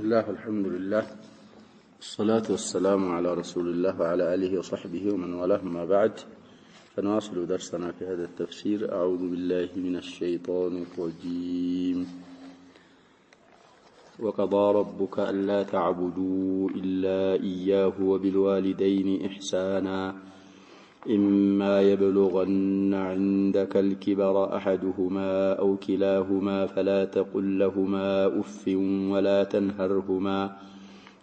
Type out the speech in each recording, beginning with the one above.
الله الحمد لله الصلاة والسلام على رسول الله وعلى آله وصحبه ومن والاه ما بعد فنواصل درسنا في هذا التفسير. أعوذ بالله من الشيطان الرجيم. وقضى ربك ألا تعبدوا إلا إياه وبالوالدين إحسانا إما يبلغن عندك الكبر أحدهما أو كلاهما فلا تقل لهما أف ولا تنهرهما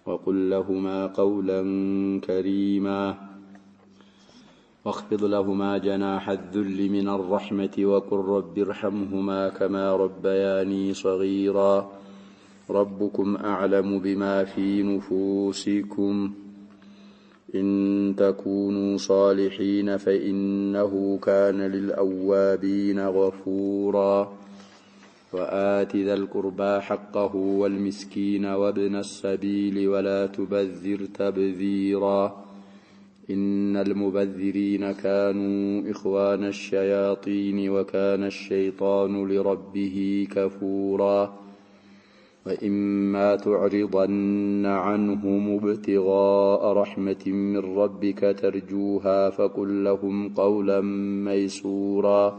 وقل لهما قولا كريما واخفض لهما جناح الذل من الرحمة وقل رب ارحمهما كما ربياني صغيرا ربكم أعلم بما في نفوسكم إن تكونوا صالحين فإنه كان للأوابين غفورا وآت ذا القربى حقه والمسكين وابن السبيل ولا تبذر تبذيرا إن المبذرين كانوا إخوان الشياطين وكان الشيطان لربه كفورا وإما تعرضن عنهم ابتغاء رحمة من ربك ترجوها فقل لهم قولا ميسورا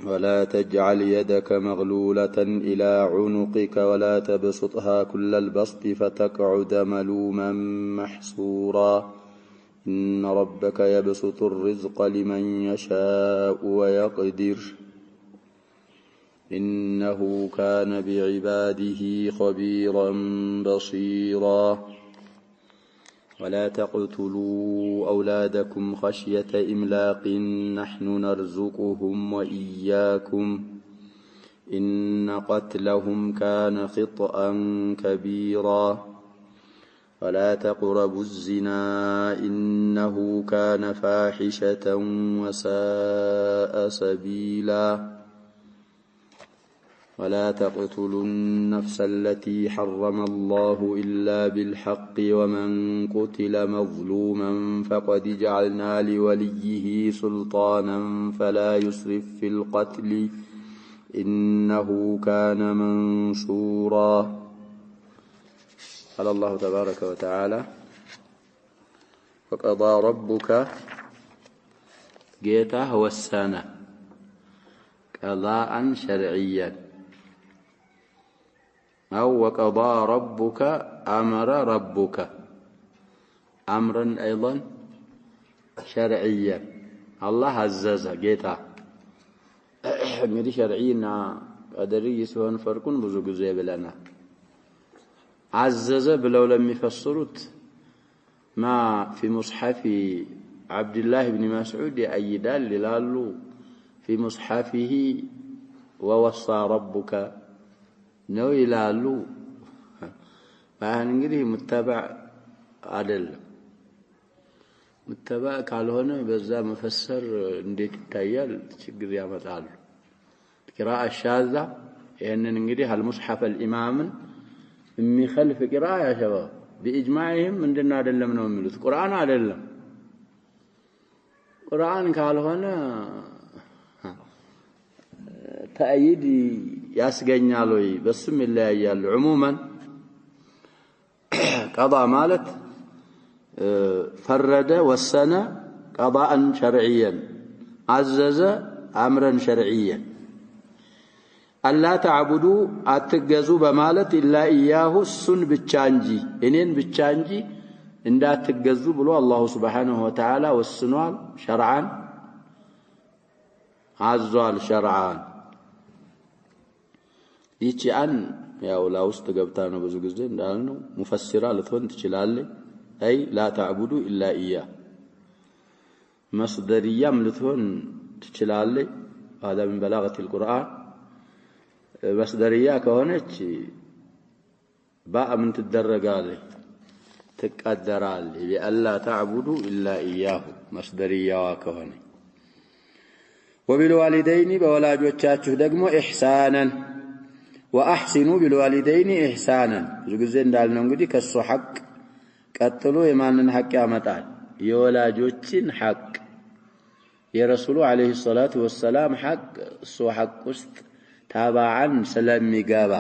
ولا تجعل يدك مغلولة إلى عنقك ولا تبسطها كل البسط فتقعد ملوما محسورا إن ربك يبسط الرزق لمن يشاء ويقدر إنه كان بعباده خبيرا بصيرا ولا تقتلوا أولادكم خشية إملاق نحن نرزقهم وإياكم إن قتلهم كان خطأ كبيرا ولا تقربوا الزنا إنه كان فاحشة وساء سبيلا ولا تقتلوا النفس التي حرم الله إلا بالحق ومن قتل مظلوما فقد جعلنا لوليه سلطانا فلا يسرف في القتل إنه كان منصورا. قال الله تبارك وتعالى وقضى ربك جيتا هو السنة قضاء شرعيا أو وقضى ربك أمر ربك أمرا أيضا شرعيا الله عزز جيتا ميري شرعينا قدري سوان فرقون بزوج زي بلنا عزز بلو لم يفسرت ما في مصحف عبد الله بن مسعود أيدال للالو في مصحفه ووصى ربك نو يلالو فهنجري متبع عدل متبع كالهونه بذا مفسر انديت يتايال ችግር ያመጣሉ قراءة الشاذة يعني እንግዲህ المصحف الإمام የሚخልፍ قراءة يا شباب بإجماعهم ምንድነው አይደለም ነው የሚሉት ቁርአን አይደለም ቁርአን ካልሆነ تأييد ياسغنيالوي بسم الله يالله عموما قضاء مالت فرد والسنة قضاء شرعيا عزز أمرا شرعيا ألا تعبدوا أتجزوا بمالت إلا إياه السن بالشانجي إنين بالشانجي إن دا تجزوا بلو الله سبحانه وتعالى والسنوال شرعا عزوال شرعان ይቺ አን ያው ላውስጥ ገብታ ነው ብዙ ጊዜ እንዳልነው ሙፈሲራ ልትሆን ትችላለች አይ لا تعبدوا الا اياه مصدريام ልትሆን ትችላለች هذا من بلاغه القران مصدريه ከሆነች باء من ትደረጋለች ትቀደራለች بألا تعبدوا الا اياه مصدرياዋ ከሆነ وبالوالدين بولاጆቻችሁ ደግሞ احسانا وأحسنوا بالوالدين إحسانا زوجي እንዳልነው እንግዲህ ከሱ ሐቅ ቀጥሎ የማንን ሐቅ ያመጣል የወላጆችን ሐቅ የረሱሉ አለይሂ ሰላቱ ወሰለም ሐቅ ሱ ሐቅ ውስጥ ታባዓን ስለሚገባ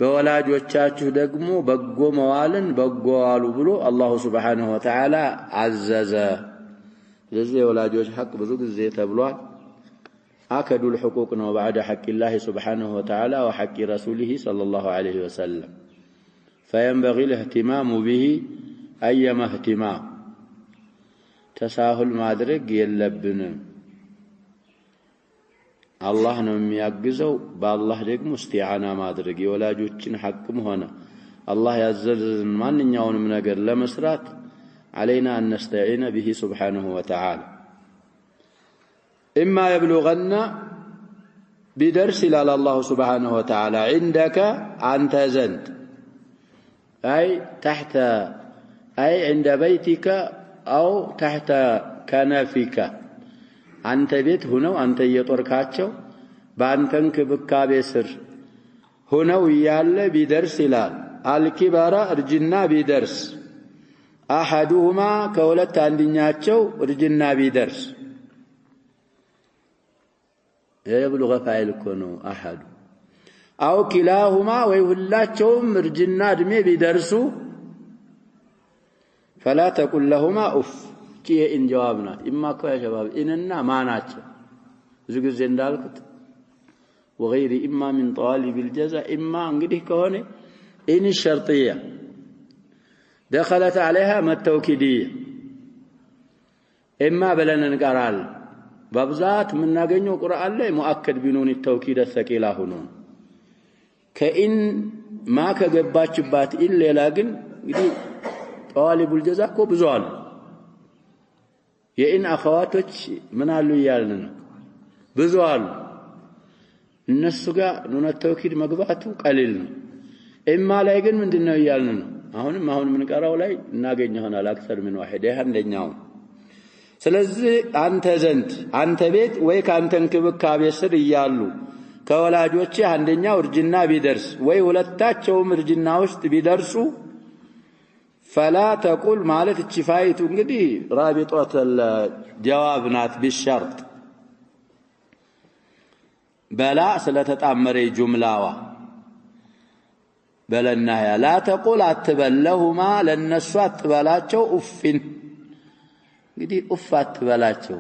በወላጆቻችሁ ደግሞ በጎ መዋልን በጎ ዋሉ ብሎ አላሁ ሱብሓነሁ ወተዓላ አዘዘ። ስለዚህ የወላጆች ሐቅ ብዙ ጊዜ ተብሏል። አከዱል ሑቁቅ ነው بعد حق الله سبحانه وتعالى وحق رسوله صلى الله عليه وسلم فينبغي الاهتمام به أيما اهتمام ተሳሁል ማድረግ የለብንም። አላህ ነው የሚያግዘው፣ በአላህ ደግሞ እስቲዓና ማድረግ የወላጆችን ሐቅም ሆነ አላህ ያዘዘን ማንኛውንም ነገር ለመስራት علينا أن نستعين به سبحانه وتعالى. إما يبلغن بدرس إلى الله سبحانه وتعالى عندك أنت زند أي عند بيتك أو تحت كنفك أنت بيت هنا وأنت يطركاتشو بأنتنك بكابي سر هنا ويال بدرس إلى الكبار رجنا بدرس أحدهما كولت عندنياتشو رجنا بدرس يبلغ فاعل كونو أحد أو كلاهما ويولاتشوم رجنا دمي بدرسو فلا تقل لهما أف كي إن جوابنا إما كو يا شباب إننا ما ناتشو زوجي زندالكت وغير إما من طالب الجزاء إما انقده كوني إن الشرطية دخلت عليها ما التوكيدية إما بلنا نقرال بابزات من ناقنيو قرآن لي مؤكد بنون التوكيد الثقيلة هنون كإن ما كقباتشبات إلا لكن طالب الجزاء كو بزوال يإن أخواتك من قالوا يالنا بزوال الناس قا نون التوكيد مقباتو قليل إما لا يقن من دنيا يالنا ما هون من قراو لاي ناقنيو هنا الأكثر من واحد يهن لنياهم ስለዚህ አንተ ዘንድ አንተ ቤት ወይ ካንተን ክብካቤ ስር ይያሉ ከወላጆች አንደኛው እርጅና ቢደርስ ወይ ሁለታቸውም እርጅና ውስጥ ቢደርሱ فلا تقول ማለት ቺፋይቱ እንግዲህ ራቢጦት الجواب ናት بالشرط በላ ስለተጣመረ ጁምላዋ በለና لا تقول አትበለሁማ ለነሱ አትበላቸው ኡፍን እንግዲህ ኡፋት በላቸው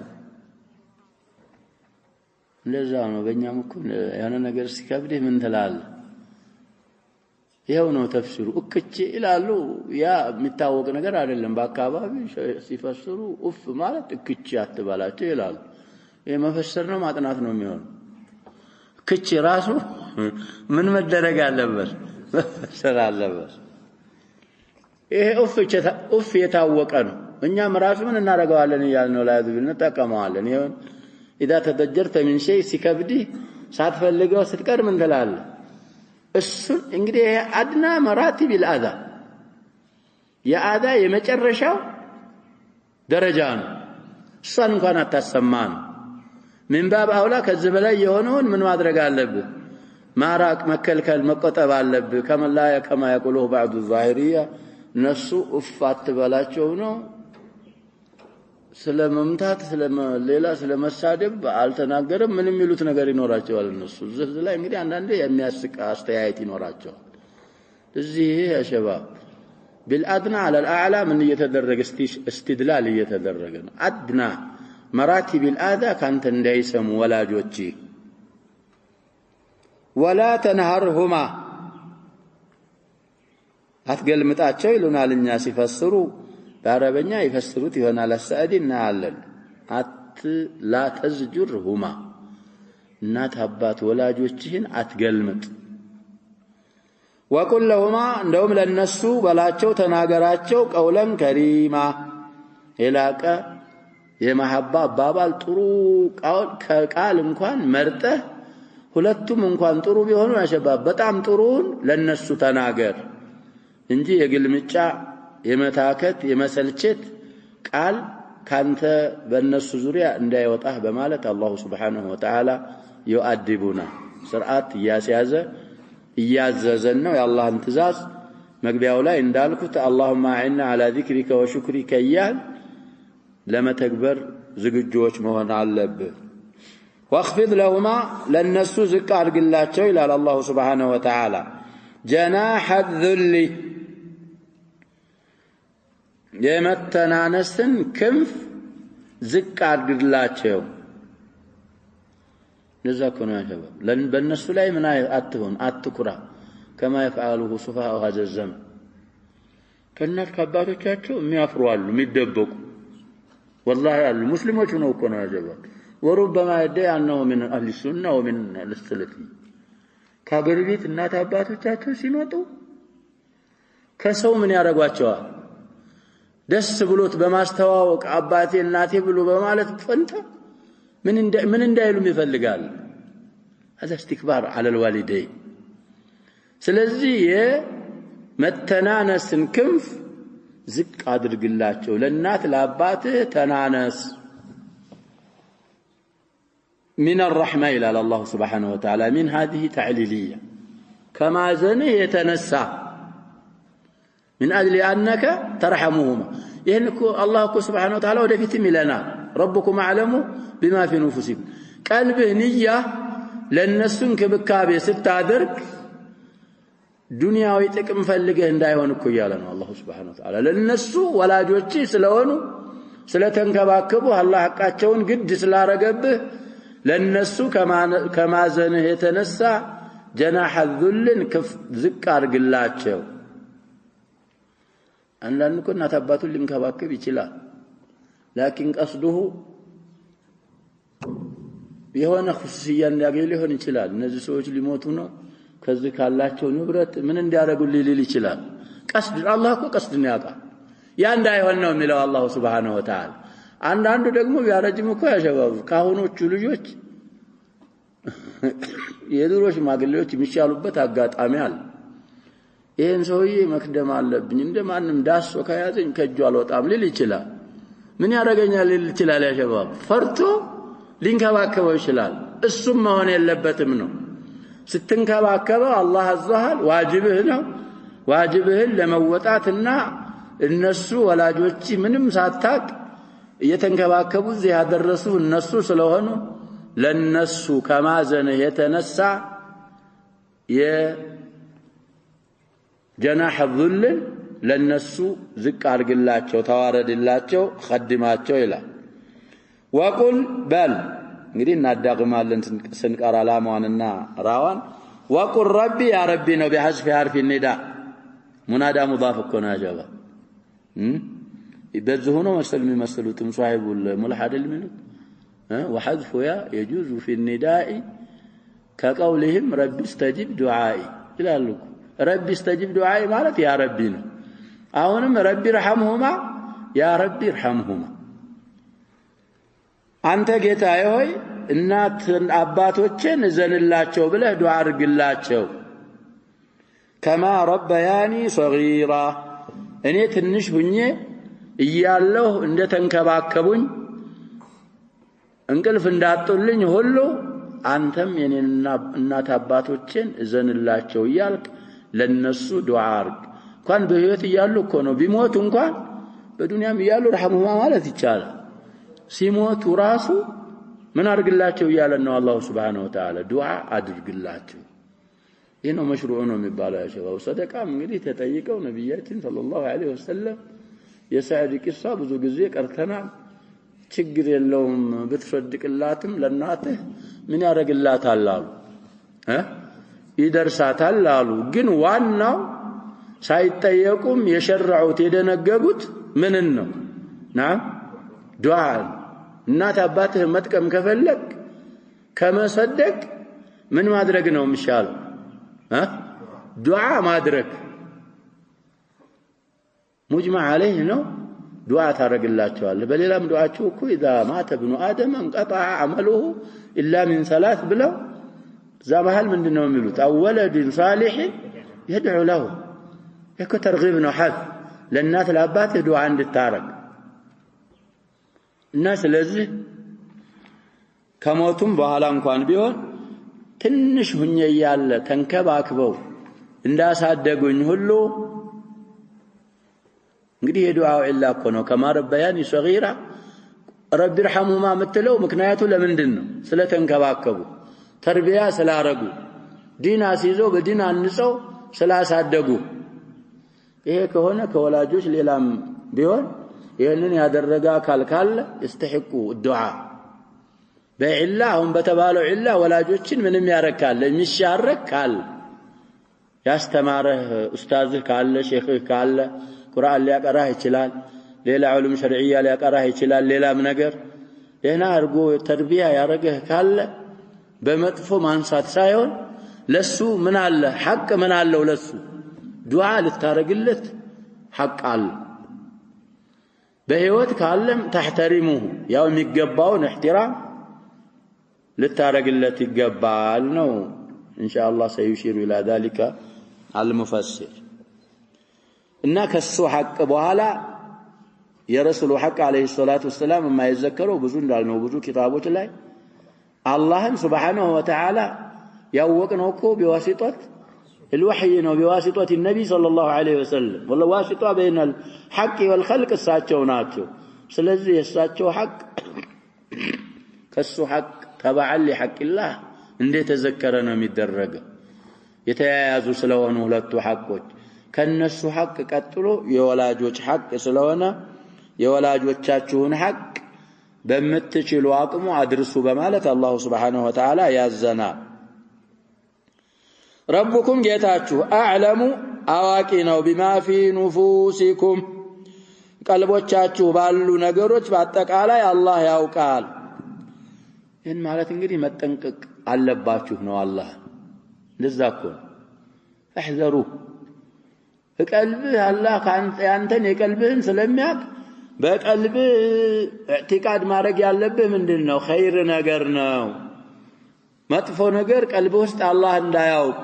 ለዛ ነው በእኛም እኮ ያነ ነገር ሲከብድህ ምን ትላለህ ይሄው ነው ተፍሲሩ እክቼ ይላሉ ያ የሚታወቅ ነገር አይደለም በአካባቢ ሲፈስሩ ኡፍ ማለት እክቼ አትበላቸው ይላሉ ይሄ መፈሰር ነው ማጥናት ነው የሚሆነው እክቼ ራሱ ምን መደረግ አለበት መፈሰር አለበት ይሄ ኡፍ የታወቀ ነው እኛም ራሱ ምን እናደርገዋለን ይያልነው ላይዝብን ተጠቀመዋለን ይሁን اذا تضجرت من شيء ሲከብዲ ሳትፈልገው ስትቀር ምን ትላለህ እሱ እንግዲህ አድና መራቲብ الأذى የአዛ የመጨረሻው ደረጃ ነው እሷን እንኳን አታሰማን ምን ባብ አውላ ከዚህ በላይ የሆነውን ምን ማድረግ አለብህ ማራቅ መከልከል መቆጠብ አለብህ ከማ يقوله بعض الظاهرية ነሱ ኡፋት በላቸው ነው ስለመምታት ስለሌላ ስለመሳደብ አልተናገረም ምንም ይሉት ነገር ይኖራቸዋል እነሱ እዚህ ላይ እንግዲህ አንዳንዴ የሚያስቅ አስተያየት ይኖራቸዋል እዚህ يا شباب بالادنى على الاعلى من يتدرج استدلال يتدرج ادنى مراتب الاذى كانت እንዳይሰሙ ወላጆች ولا تنهرهما አትገልምጣቸው ይሉናልኛ ሲፈስሩ በአረበኛ ይፈስሩት ይሆናል አሳዲና አለን لا تزجرهما እናት አባት ወላጆችህን አትገልምጥ وقل لهما እንደውም ለነሱ በላቸው ተናገራቸው ቀውለን ከሪማ የላቀ የመሐባ አባባል ጥሩ ቃል እንኳን መርጠህ ሁለቱም እንኳን ጥሩ ቢሆኑ ያሸባብ በጣም ጥሩን ለነሱ ተናገር እንጂ የግልምጫ የመታከት የመሰልቸት ቃል ካንተ በእነሱ ዙሪያ እንዳይወጣህ በማለት አላሁ ሱብሓነሁ ወተዓላ ይአድቡና ስርዓት ያስያዘ እያዘዘን ነው የአላህን ትእዛዝ መግቢያው ላይ እንዳልኩት اللهم اعنا على ذكرك وشكرك እያል ለመተግበር ዝግጁዎች መሆን አለብህ واخفض لهما لنسو ዝቅ አድርግላቸው ይላል አላሁ ሱብሓነሁ ወተዓላ ጀናሐ ዙሊ የመተናነስን ክንፍ ዝቅ አድርግላቸው። ለዛ እኮ ነው ያሸባብ በእነሱ ላይ ምን አትሆን አትኩራ። ከማ يفعله سفهاء هذا الزمن ከእናት ከአባቶቻቸው የሚያፍሩ አሉ የሚደበቁ والله አሉ ሙስሊሞች ነው እኮ ነው ያሸባብ وربما يدعي أنه من أهل السنة ومن السلفي ከአገር ቤት እናት አባቶቻቸው ሲመጡ ከሰው ምን ያረጋቸዋል? ደስ ብሎት በማስተዋወቅ አባቴ እናቴ ብሎ በማለት ፈንታ ምን እንዳይሉም ይፈልጋል። هذا استكبار على الوالدين። ስለዚህ የመተናነስን ክንፍ ዝቅ አድርግላቸው። ለእናት ለአባትህ ተናነስ። من الرحمة إلى الله سبحانه وتعالى من هذه تعليلية كما زنه يتنسى من أجل أنك ترحمهما يهنكو الله سبحانه وتعالى ودفيتم لنا ربكم أعلم بما في نفسكم قلبه نية لنسن كبكابي ستادرك دنيا ويتكم فلقه اندايونكو يالنا الله سبحانه وتعالى لنسو ولا جوتشي سلونو سلتنكباكبو الله حقاتشون قد سلارقبه ለነሱ ከማዘንህ የተነሳ ጀናሐ ዙልን ከፍ ዝቅ አድርግላቸው። አንዳንዱ እኮ እናት አባቱን ሊንከባከብ ይችላል። ላኪን ቀስዱሁ የሆነ ኹሱሲያ እንዲያገኝ ሊሆን ይችላል። እነዚህ ሰዎች ሊሞቱ ነው ከዚህ ካላቸው ንብረት ምን እንዲያደርጉልኝ ሊል ይችላል። ቀስድ አላህ እኮ ቀስድን ያውቃል። ያ እንዳይሆን ነው የሚለው አላህ ሱብሓነሁ ወተዓላ። አንዳንዱ ደግሞ ቢያረጅም እኮ ያሸባቡ ካሁኖቹ ልጆች የድሮ ሽማግሌዎች የሚሻሉበት አጋጣሚ አለ። ይሄን ሰውዬ መክደም አለብኝ እንደማንም ዳሶ ከያዘኝ ከጁ አልወጣም ሊል ይችላል። ምን ያረጋኛል ሊል ይችላል። ያሸባቡ ፈርቶ ሊንከባከበው ይችላል። እሱም መሆን የለበትም ነው። ስትንከባከበው አላህ አዘሃል ዋጅብህ ነው። ዋጅብህን ለመወጣትና እነሱ ወላጆች ምንም ሳታቅ እየተንከባከቡ እዚህ ያደረሱ እነሱ ስለሆኑ ለነሱ ከማዘንህ የተነሳ የጀናሐ ዙልን ለነሱ ዝቅ አድርግላቸው ተዋረድላቸው ኸድማቸው ይላል። ወቁል በል እንግዲህ እናዳግማለን ስንቀራ ላማዋንና ራዋን ወቁል ረቢ ያ ረቢ ነው بحذف حرف النداء ሙናዳ ሙዳፍ እኮ ነው ያጀባ በዚህ ሆኖ የሚመስሉትም ሷሂቡል ሙልሐድ የሚሉት وحذف يا يجوز في النداء كقولهم رب استجب دعائي ይላሉ። رب استجب دعائي ማለት ያ ረቢ ነው። አሁንም ረቢ رحمهما ያ ረቢ رحمهما አንተ ጌታዬ ሆይ እናት አባቶችን እዘንላቸው ብለህ ዱዓ አድርግላቸው። كما ربياني صغيرا እኔ ትንሽ ሁኜ እያለሁ እንደተንከባከቡኝ እንቅልፍ እንዳጡልኝ ሁሉ አንተም የኔና እናት አባቶችን እዘንላቸው እያልክ ለነሱ ዱዓ አድርግ። እንኳን በህይወት እያሉ እኮ ነው ቢሞቱ እንኳን በዱንያም እያሉ ረህሙማ ማለት ይቻላል። ሲሞቱ ራሱ ምን አድርግላቸው እያለ ነው አላህ Subhanahu Wa Ta'ala ዱዓ አድርግላቸው። ይሄ ነው መሽሩዕ ነው የሚባለው። ያሸባው ሰደቃም እንግዲህ ተጠይቀው ነብያችን ሰለላሁ ዐለይሂ ወሰለም የሰዓድ ቂሳ ብዙ ጊዜ ቀርተናል። ችግር የለውም ብትፈድቅላትም ለናትህ ምን ያረግላታል አሉ ይደርሳታል አሉ። ግን ዋናው ሳይጠየቁም የሸራዑት የደነገጉት ምንን ነው ዱዓ። እናት አባትህ መጥቀም ከፈለክ ከመሰደቅ ምን ማድረግ ነው የሚሻለው? ዱዓ ማድረግ ሙጅመዕ عليه ነው። ዱዓ ታረግላቸዋል። በሌላም ዱዓቸው እኮ اذا مات ابن ادم انقطع عمله الا من ثلاث ብለው ዛባሃል ምንድነው የሚሉት? አወለድ صالح يدعو له እኮ ተርጊብ ነው ሐድ ለእናት ለአባት ዱዓ እንድታረግ እና ስለዚህ ከሞቱም በኋላ እንኳን ቢሆን ትንሽ ሁኜ ያለ ተንከባክበው እንዳሳደጉኝ ሁሉ እንግዲህ የዱዓው ኢላ እኮ ነው ከማረበያኒ ሰጊራ ረቢ رحمهما ምትለው ምክንያቱ ለምንድን ነው? ስለተንከባከቡ ተርቢያ ስላረጉ ዲን አስይዘው በዲን አንጸው ስላሳደጉ ይሄ ከሆነ ከወላጆች ሌላም ቢሆን ይሄንን ያደረገ አካል ካለ ይስተحቁ الدعاء በኢላ አሁን በተባለው ኢላ ወላጆችን ምንም ያረካል የሚሻረክ ካለ ያስተማረህ ኡስታዝህ ካለ ሼኽህ ካለ ቁርአን ሊያቀራህ ይችላል ሌላ ዑሉም ሸርዒያ ሊያቀራህ ይችላል ሌላም ነገር ደህና አርጎ ተርቢያ ያረገህ ካለ በመጥፎ ማንሳት ሳይሆን ለሱ ምን አለ ሐቅ ምን አለው ለሱ ዱዓ ልታረግለት ሐቅ አለ በህይወት ካለም ተحترمه ያው የሚገባውን احترام ልታረግለት ይገባል ነው ኢንሻአላህ سيشير الى ذلك المفسر እና ከሱ ሐቅ በኋላ የረሱሉ ሐቅ አለይሂ ሰላቱ ወሰለም የማይዘከረው ብዙ እንዳልነው ብዙ ኪታቦች ላይ አላህን Subhanahu Wa Ta'ala ያወቅነው እኮ بواسطة الوحي ነው بواسطة النبي صلى الله عليه وسلم والله واسطة بين الحق والخلق እሳቸው ናቸው ስለዚህ የእሳቸው ሐቅ ከሱ ሐቅ تبع لحق الله እንዴት ተዘከረ ነው የሚደረገው የተያያዙ ስለሆኑ ሁለቱ ሐቆች ከነሱ ሐቅ ቀጥሎ የወላጆች ሐቅ ስለሆነ የወላጆቻችሁን ሐቅ በመትችሉ አቅሙ አድርሱ በማለት አላህ Subhanahu Wa Ta'ala ያዘና ረብኩም ጌታችሁ አዕለሙ አዋቂ ነው ቢማ ፊ ኑፉሲኩም ቀልቦቻችሁ ባሉ ነገሮች በአጠቃላይ አላህ ያውቃል ይህን ማለት እንግዲህ መጠንቀቅ አለባችሁ ነው አላህ እንደዛኮ احذروا በቀልብህ አላህ ካንተን የቀልብህን ስለሚያውቅ በቀልብህ ኢዕቲቃድ ማድረግ ያለብህ ምንድነው ኸይር ነገር ነው መጥፎ ነገር ቀልብህ ውስጥ አላህ እንዳያውቅ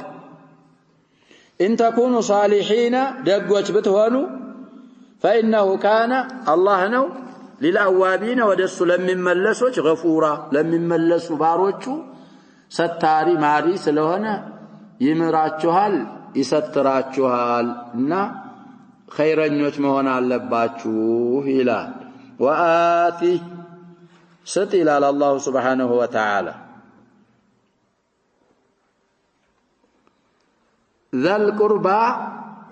إن تكونوا صالحين دقوش بتهونوا فإنه كان الله نو للأوابين ودسوا لم يملسوا غفورا لم يملسوا باروچو ستاري ماري سلوهنا يمراچوهال يستراچوهال نا خيرنيوچ مهون አለባችሁ ይላል وآتي ست إلى الله سبحانه وتعالى ذا القربى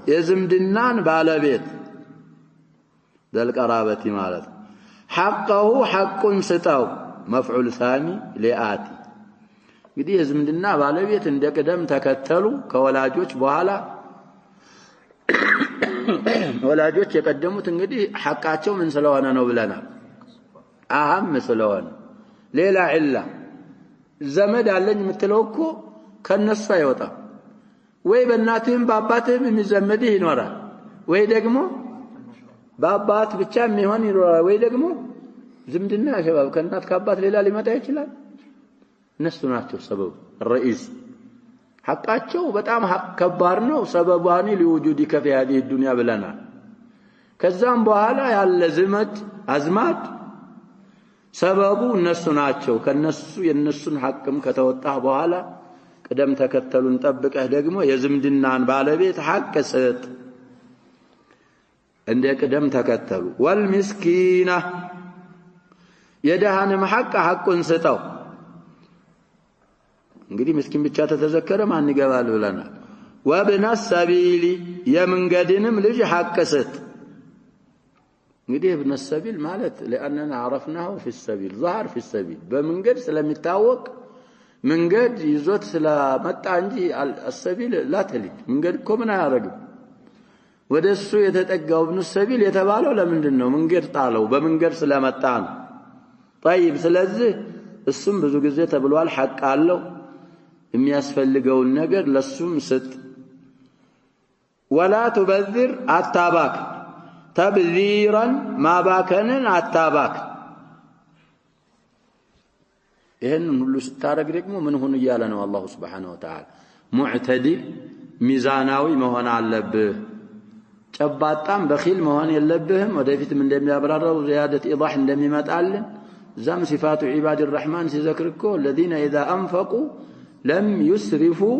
يزمدنان بالبيت ذا القرابة مالت حقه حق ستاو مفعول ثاني لآتي እንግዲህ የዝምድና ባለቤት እንደቀደም ተከተሉ ከወላጆች በኋላ ወላጆች የቀደሙት እንግዲህ ሐቃቸው ምን ስለሆነ ነው ብለናል አህም ስለሆነ ሌላ ኢላ ዘመድ አለኝ የምትለውኮ ከነሱ አይወጣም ወይ በእናትህም በአባትህም የሚዘመድህ ይኖራል ወይ ደግሞ በአባት ብቻ የሚሆን ይኖራል ወይ ደግሞ ዝምድና ሸባብ ከእናት ከአባት ሌላ ሊመጣ ይችላል እነሱ ናቸው ሰበብ الرئيس ሐቃቸው በጣም ከባድ ነው ሰበባኒ لوجودك في هذه الدنيا ብለና ከዛም በኋላ ያለ ዝመድ አዝማድ ሰበቡ እነሱ ናቸው ከነሱ የነሱን ሐቅም ከተወጣህ በኋላ ቀደም ተከተሉን ጠብቀህ ደግሞ የዝምድናን ባለቤት ሐቅ ስጥ እንደ ቀደም ተከተሉ والمسكينه የደሃንም ሐቁን ስጠው እንግዲህ ምስኪን ብቻ ተተዘከረ ማን ይገባል ብለናል وابن السبيل የመንገድንም ልጅ ሐቅ ስጥ እንግዲህ ابن السبيل ማለት لاننا عرفناه في السبيل ظهر في السبيل በመንገድ ስለሚታወቅ መንገድ ይዞት ስለመጣ እንጂ السبيل لا تلج መንገድ እኮ ምን አያረግም ወደሱ የተጠጋው ابن السبيل የተባለው ለምንድን ነው መንገድ ጣለው በመንገድ ስለመጣ ነው طيب ስለዚህ እሱም ብዙ ጊዜ ተብሏል ሐቅ አለው የሚያስፈልገውን ነገር ለሱም ስጥ ولا تبذر አታባክ تبذيرا ما باكنن አታባክ ይሄን ሁሉ ስታረግ ደግሞ ምን ሆነ ይያለ ነው አላህ Subhanahu Wa Ta'ala ሙዕተዲል ሚዛናዊ መሆን አለብህ ጨባጣም በኺል መሆን የለብህም ወደፊትም እንደሚያብራራው زيادة ኢዳህ እንደሚመጣልን زم صفات عباد الرحمن سيذكركو الذين إذا أنفقوا لم يسرفوا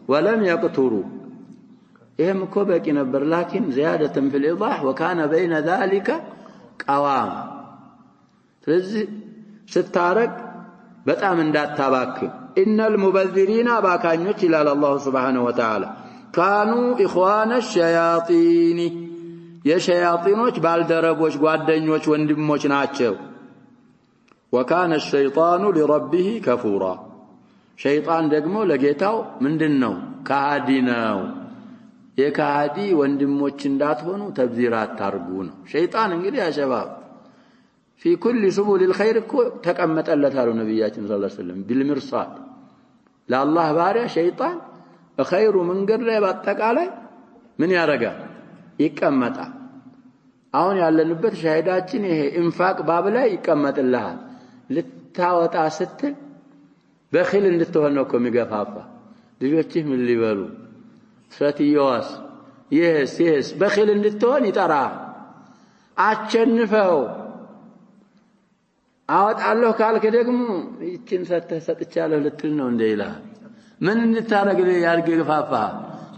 ولم يقتروا إهم كوبك نبر لكن زيادة في الإيضاح وكان بين ذلك قوام ستارك بتأمن دات تباك إن المبذرين باكانيوش إلى الله سبحانه وتعالى ካኑ ኢኽዋነ ሸያጢን የሸያጢኖች ባልደረቦች ጓደኞች ወንድሞች ናቸው ወካነ الشيطان لربه كفورا ሸይጣን ደግሞ ለጌታው ምንድነው ከሃዲ ነው የከሃዲ ወንድሞች እንዳትሆኑ ተብዚራት ታርጉ ነው ሸይጣን እንግዲህ ያሸባብ في كل سبل الخير ተቀመጠለታሉ ነብያችን ሰለላሁ ዐለይሂ ወሰለም بالمرصاد ለአላህ ባሪያ ሸይጣን በኸይሩ መንገድ ላይ በአጠቃላይ ምን ያረጋል ይቀመጣል አሁን ያለንበት ሻሂዳችን ይሄ ኢንፋቅ ባብ ላይ ይቀመጥልሃል ልታወጣ ስትል በኺል እንድትሆን ነው የሚገፋፋ ልጆችህ ምን ሊበሉ ስትየዋስ ይሄስ በኺል እንድትሆን ይጠራ አቸንፈው አወጣለሁ ካልክ ደግሞ ይችን ሰጥቻለሁ ልትል ነው እንደ ይላል ምን እንድታረግ ያርገፋፋ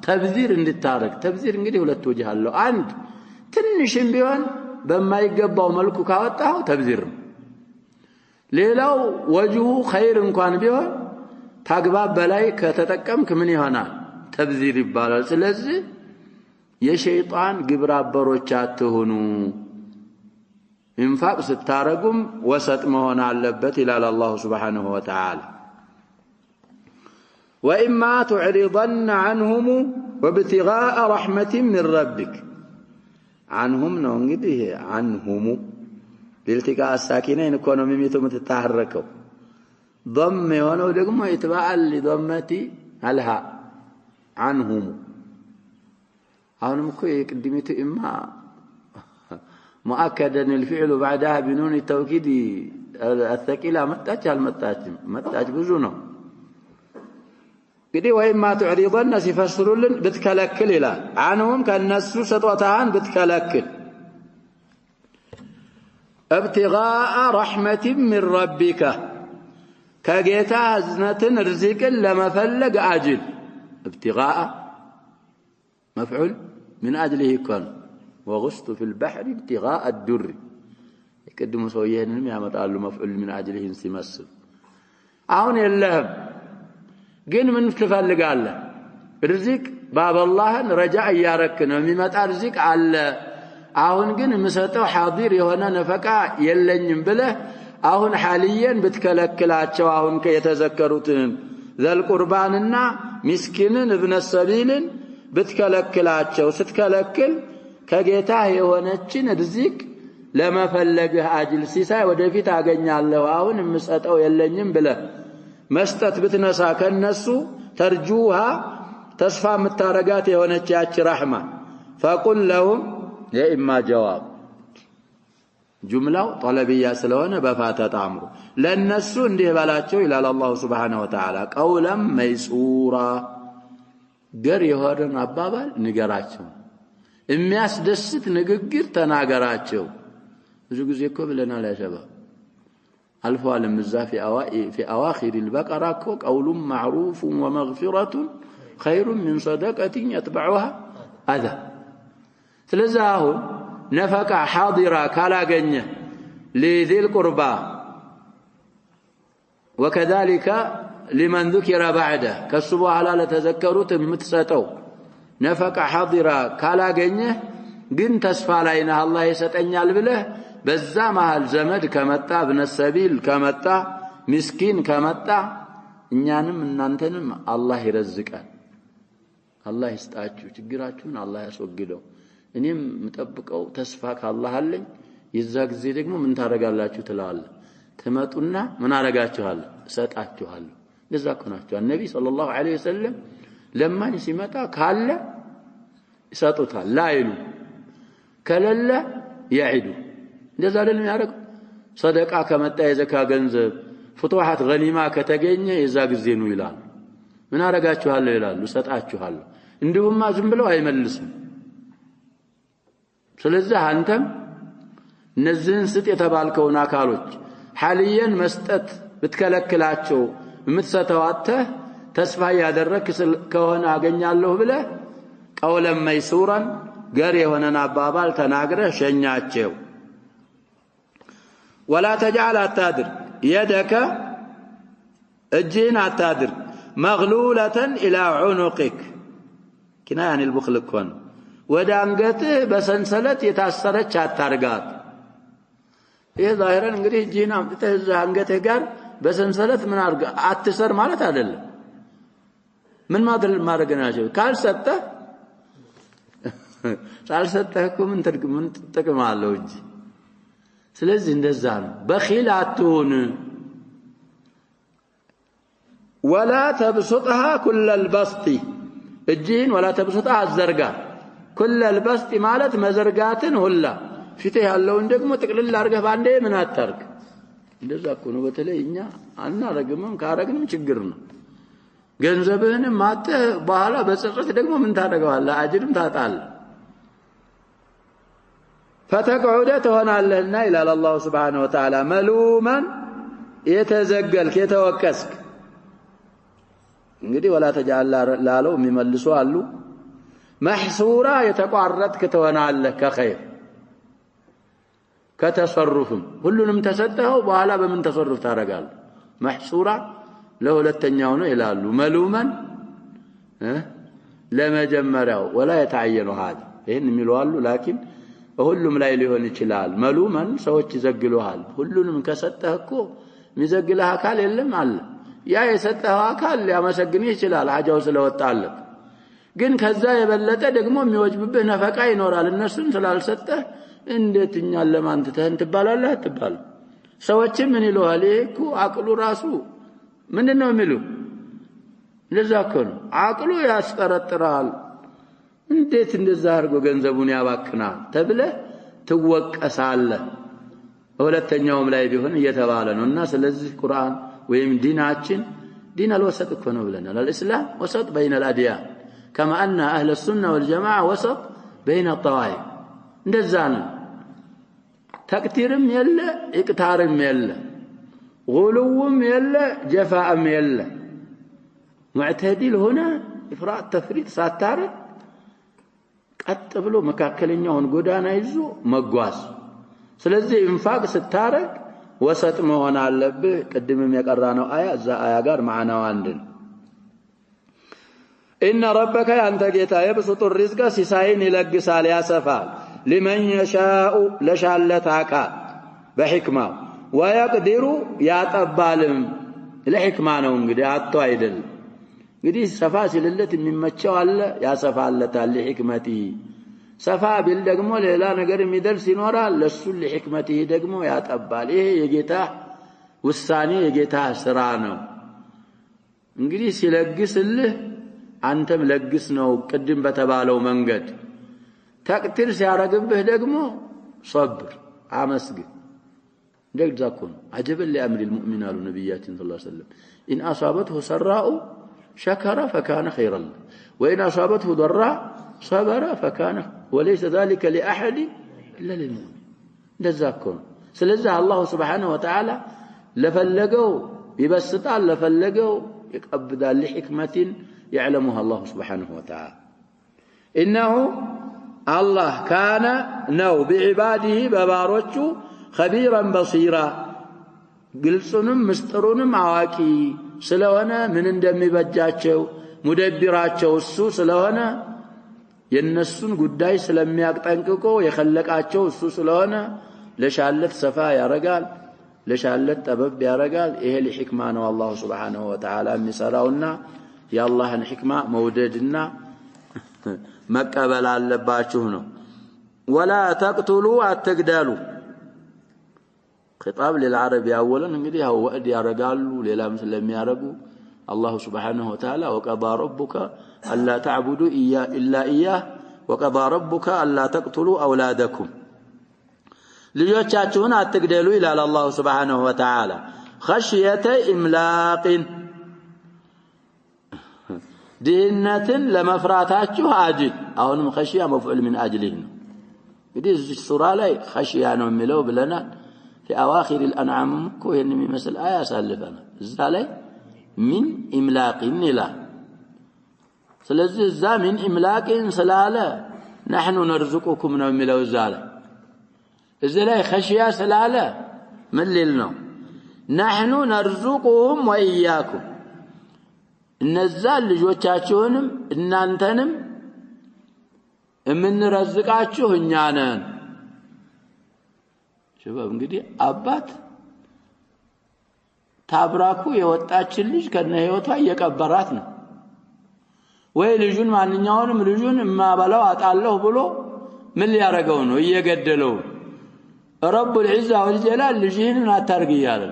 ተብዚር እንድታረግ ተብዚር እንግዲህ ሁለት ወጅህ አለው አንድ ትንሽም ቢሆን በማይገባው መልኩ ካወጣው ተብዚር ሌላው ወጅሁ ኸይር እንኳን ቢሆን ታግባብ በላይ ከተጠቀምክ ምን ይሆናል ተብዚር ይባላል ስለዚህ የሸይጣን ግብረ አበሮች አትሁኑ ኢንፋቅ ስታረጉም ወሰጥ መሆን አለበት ይላል አላህ Subhanahu Wa Ta'ala وإما تعرضن عنهم وابتغاء رحمة من ربك عنهم ነው እንግዲህ عنهم لالتقاء الساكنين يكونوا ميميتو متتحركوا ضم የሆነው ደግሞ يتبع لضمة الهاء عنهم አሁንም እኮ የቅድሚቱ إما مؤكدا الفعل بعدها بنون التوكيد الثقيلة متاج ብዙ ነው እንግዲህ وإما تعرضن ሲፈስሩልን ብትከለክል ይላል عنهم ከነሱ ስጦታን ብትከለክል ابتغاء رحمة من ربك ከጌታ እዝነትን ርዝቅን ለመፈለግ አጅል ابتغاء مفعول من أجله يكون وغصت في البحر ابتغاء الدر يقدموا سويهن ያመጣሉ مفعول من أجله ሲመስል አሁን የለህም ግን ምን ትፈልጋለህ ርዝቅ ባበላህን ረጃዕ ያረክ ነው የሚመጣ ርዝቅ አለ አሁን ግን ምሰጠው ሐዲር የሆነ ነፈቃ የለኝም ብለህ አሁን ሐሊየን ብትከለክላቸው አሁን ከየተዘከሩትን ዘል ቁርባንና ምስኪንን ኢብነ ሰቢልን ብትከለክላቸው ስትከለክል ከጌታ የሆነችን ርዝቅ ለመፈለግህ አጅል ሲሳይ ወደፊት አገኛለሁ አሁን ምሰጠው የለኝም ብለህ መስጠት ብትነሳ ከነሱ ተርጁሃ ተስፋ ምታረጋት የሆነች ያቺ ረህማ فقل لهم የኢማ ጀዋብ ጁምላው ጠለብያ ስለሆነ በፋታ ታምሩ ለነሱ እንዲህ ባላቸው ይላል አላህ Subhanahu Wa Ta'ala ቀውለም መይሱራ ገር የሆነን አባባል ንገራቸው የሚያስደስት ንግግር ተናገራቸው ብዙ ጊዜ እኮ ብለናል ያሸባ አልፏል ምዛፊ في اواخر البقره قول معروف ومغفرة خير من صدقة يتبعها اذى ስለዚህ አሁን ነፈቃ ሐዲራ ካላገኘ لذي القربى وكذلك لمن ذكر بعده ከሱቡ ኋላ ለተዘከሩት የምትሰጠው ነፈቃ ሐዲራ ካላገኘ ግን ተስፋ ላይ ነህ አላህ ይሰጠኛል ብለህ በዛ መሃል ዘመድ ከመጣ ኢብነ ሰቢል ከመጣ ምስኪን ከመጣ እኛንም እናንተንም አላህ ይረዝቃል አላህ ይስጣችሁ ችግራችሁን አላህ ያስወግደው እኔም መጠብቀው ተስፋ ካላህ አለኝ የዛ ጊዜ ደግሞ ምን ታረጋላችሁ ትላለ ተመጡና ምን አረጋችኋል ሰጣችኋለሁ ለዛ ከናችሁ ነብይ ሰለላሁ ዐለይሂ ወሰለም ለማን ሲመጣ ካለ ይሰጡታል ላይሉ ከለለ ይعዱ እንደዛ አይደለም ያረግ ሰደቃ ከመጣ የዘካ ገንዘብ ፍቱሃት ገኒማ ከተገኘ የዛ ጊዜ ነው ይላል ምን አረጋችኋለሁ ይላሉ ሰጣችኋለሁ እንዲሁማ ዝም ብለው አይመልስም ስለዚህ አንተም እነዚህን ስጥ የተባልከውን አካሎች ሐሊየን መስጠት ብትከለክላቸው የምትሰጠው አጥተህ ተስፋ ያደረክ ከሆነ አገኛለሁ ብለህ ቀውለም መይሱራን ገር የሆነን አባባል ተናግረህ ሸኛቸው ولا تجعل أتادر يدك እጅህን አታድርግ መግሉለተን ኢላ ዑኑቂክ كناية عن البخل كون ودانقته بسنسلت يتأثرت አታርጋት ይሄ ዛሂረን እንግዲህ ጂና ተዛ አንገተ ጋር በሰንሰለት ምን አርጋ አትሰር ማለት አይደለም ምን ማድረግ ናቸው ካልሰጠህ ምን ጥቅም አለው እንጂ ስለዚህ እንደዛ ነው በኺል አትሁን ولا تبسطها كل البسط እጅህን ولا تبسطها አዘርጋ كل البسط ማለት መዘርጋትን ሁላ ፊትህ ያለውን ደግሞ ጥቅልል አርገህ ባንዴ ምን አታርግ እንደዛ እኮ ነው በተለይ እኛ አናረግምም ካረግንም ችግር ነው ገንዘብህንም ማተ በኋላ በጸጸት ደግሞ ምን ታደርጋለህ አጅርም ታጣለህ فتقعد ትሆናለህና ይላል አላህ Subhanahu Wa Ta'ala መሉማን የተዘገልክ የተወቀስክ እንግዲህ ولا تجعل ላለው የሚመልሱ አሉ محصورا የተቋረጥክ ትሆናለህ ከኸይር كتصرفهم ሁሉንም ተሰጠው በኋላ በምን ተሰሩፍ ታረጋለህ محصورا ለሁለተኛው ነው ይላሉ መሉማን ለመጀመሪያው ولا يتعين هذا ይሄን የሚሉአሉ لكن ሁሉም ላይ ሊሆን ይችላል መሉማን ሰዎች ይዘግሉሃል ሁሉንም ከሰጠህ እኮ የሚዘግልህ አካል የለም አለ ያ የሰጠህ አካል ሊያመሰግን ይችላል ሐጃው ስለወጣለት ግን ከዛ የበለጠ ደግሞ የሚወጅብህ ነፈቃ ይኖራል እነሱን ስላልሰጠህ እንዴትኛል ለማን ተተን ትባላለህ አትባል ሰዎችም ምን ይሉሃል እኮ አቅሉ ራሱ ምንድነው የሚሉ ለዛ እኮ ነው አቅሉ ያስጠረጥራል እንዴት እንደዛ አርጎ ገንዘቡን ያባክናል ተብለ ትወቀሳለህ ሁለተኛውም ላይ ቢሆን እየተባለ ነውና ስለዚህ ቁርአን ወይም ዲናችን ዲን አልወሰጥ እኮ ነው ብለናል الاسلام وسط بين الاديان كما ان اهل السنه والجماعه وسط بين الطوائف እንደዛ ነው ተክቲርም የለ ኢቅታርም የለ غلوም የለ ጀፋአም የለ معتدل هنا افراط تفريط ሳታረግ ቀጥ ብሎ መካከለኛውን ጎዳና ይዞ መጓዝ ስለዚህ ኢንፋቅ ስታረግ ወሰጥ መሆን አለብህ ቀድምም የቀራነው አያ እዛ አያ ጋር ማዕናው አንድ ነው ان ربك انت ጌታ يبسط الرزق ሲሳይን ይለግሳል ያሰፋል لمن يشاء ለሻለታካ በህክማው ويقدر ያጠባልም ለህክማ ነው እንግዲህ አጥቶ አይደል እንግዲህ ሰፋ ሲልለት የሚመቸው አለ ያሰፋለታል ለህክመቲ ሰፋ ቢል ደግሞ ሌላ ነገር የሚደርስ ይኖራል ለሱ ለህክመቲ ደግሞ ያጠባል ይሄ የጌታ ውሳኔ የጌታ ስራ ነው እንግዲህ ሲለግስልህ አንተም ለግስ ነው ቅድም በተባለው መንገድ ተቅቲር ሲያረግብህ ደግሞ صبر አመስግን እንደዛኩን عجبا لامر المؤمن قال نبياتنا صلى الله عليه وسلم ان اصابته سراء شكر فكان خيرا له وان اصابته ضراء صبر فكان وليس ذلك لاحد الا للمؤمن እንደዛኩን ስለዚህ አላህ Subhanahu Wa Ta'ala ለፈለገው ይበስጣል ለፈለገው ይቀብዳል ለህክመትን يعلمها الله سبحانه وتعالى انه الله كان نو بعباده بباروቹ خبيرا بصيرا ግልጹንም ምስጥሩንም አዋቂ ስለሆነ ምን እንደሚበጃቸው ሙደብራቸው እሱ ስለሆነ የነሱን ጉዳይ ስለሚያቀጠንቅቆ የخلቃቸው እሱ ስለሆነ ለሻለት ሰፋ ያረጋል ለሻለት ጠበብ ያረጋል ይሄ ለህክማ ነው አላህ Subhanahu Wa Ta'ala የሚሰራውና የአላህን ህክማ መውደድና መቀበል አለባችሁ ነው ولا تقتلوا አትግደሉ خطاب للعرب اولا እንግዲህ ያው ወድ ያረጋሉ ሌላም ስለሚያረጉ الله سبحانه وتعالى وقضى ربك الا تعبدوا الا اياه وقضى ربك الا تقتلوا اولادكم ልጆቻችሁን አትግደሉ ይላል الله سبحانه وتعالى خشيه املاق ድህነትን ለመፍራታችሁ አጅል አሁንም خشيه مفعول من اجله ነው እንግዲህ እዚህ ሱራ ላይ خشيه ነው የሚለው ብለናል في اواخر الانعام እኮ ይሄን የሚመስል አያ ሳልፈና እዛ ላይ من املاق لا ስለዚህ እዛ من املاق ስላለ نحن نرزقكم ነው የሚለው እዛ ላይ እዚህ ላይ خشيه ስላለ ምን ሊል ነው نحن نرزقهم واياكم እነዛ ልጆቻችሁንም እናንተንም እምንረዝቃችሁ እኛ ነን شباب እንግዲህ አባት ታብራኩ የወጣችን ልጅ ከነ ህይወቷ እየቀበራት ነው ወይ ልጁን ማንኛውንም ልጁን ማባላው አጣለሁ ብሎ ምን ሊያረጋው ነው እየገደለው ረቡል ዒዛ ወልጀላል ልጅህን አታርግ ይያለ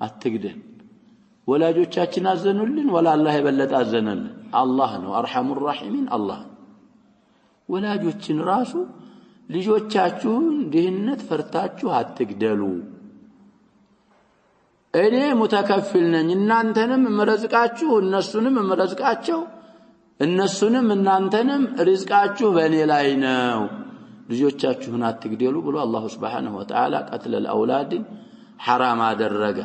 አትግደል ወላጆቻችን አዘኑልን ወላ አላህ የበለጠ አዘነልን አላህ ነው አርሐሙር ረሂሚን አላህ ወላጆችን ራሱ ልጆቻችሁን ድህነት ፈርታችሁ አትግደሉ እኔ ሙተከፊል ነኝ እናንተንም መረዝቃችሁ እነሱንም መረዝቃቸው እነሱንም እናንተንም ሪዝቃችሁ በእኔ ላይ ነው ልጆቻችሁን አትግደሉ ብሎ አላህ Subhanahu Wa Ta'ala قتل الاولاد حرام አደረገ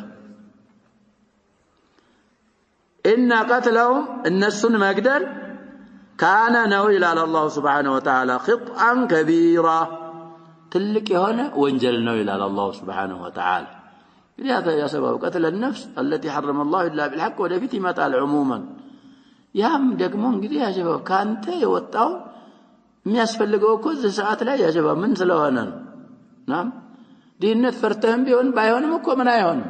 ان قتلهم النسن مقدل كان ነው ይላል አላህ Subhanahu Wa Ta'ala خطأ كبيرا ትልቅ የሆነ ወንጀል ነው ይላል አላህ Subhanahu Wa Ta'ala لهذا يا سبب قتل النفس التي حرم الله الا بالحق ودفت يمثال عموما ያም ደግሞ እንግዲህ ያ ሸባብ ካንተ የወጣው የሚያስፈልገው እኮ እዚህ ሰዓት ላይ ያ ሸባብ ምን ስለሆነ ነው ናም ዲነት ፈርተህም ቢሆን ባይሆንም እኮ ምን አይሆንም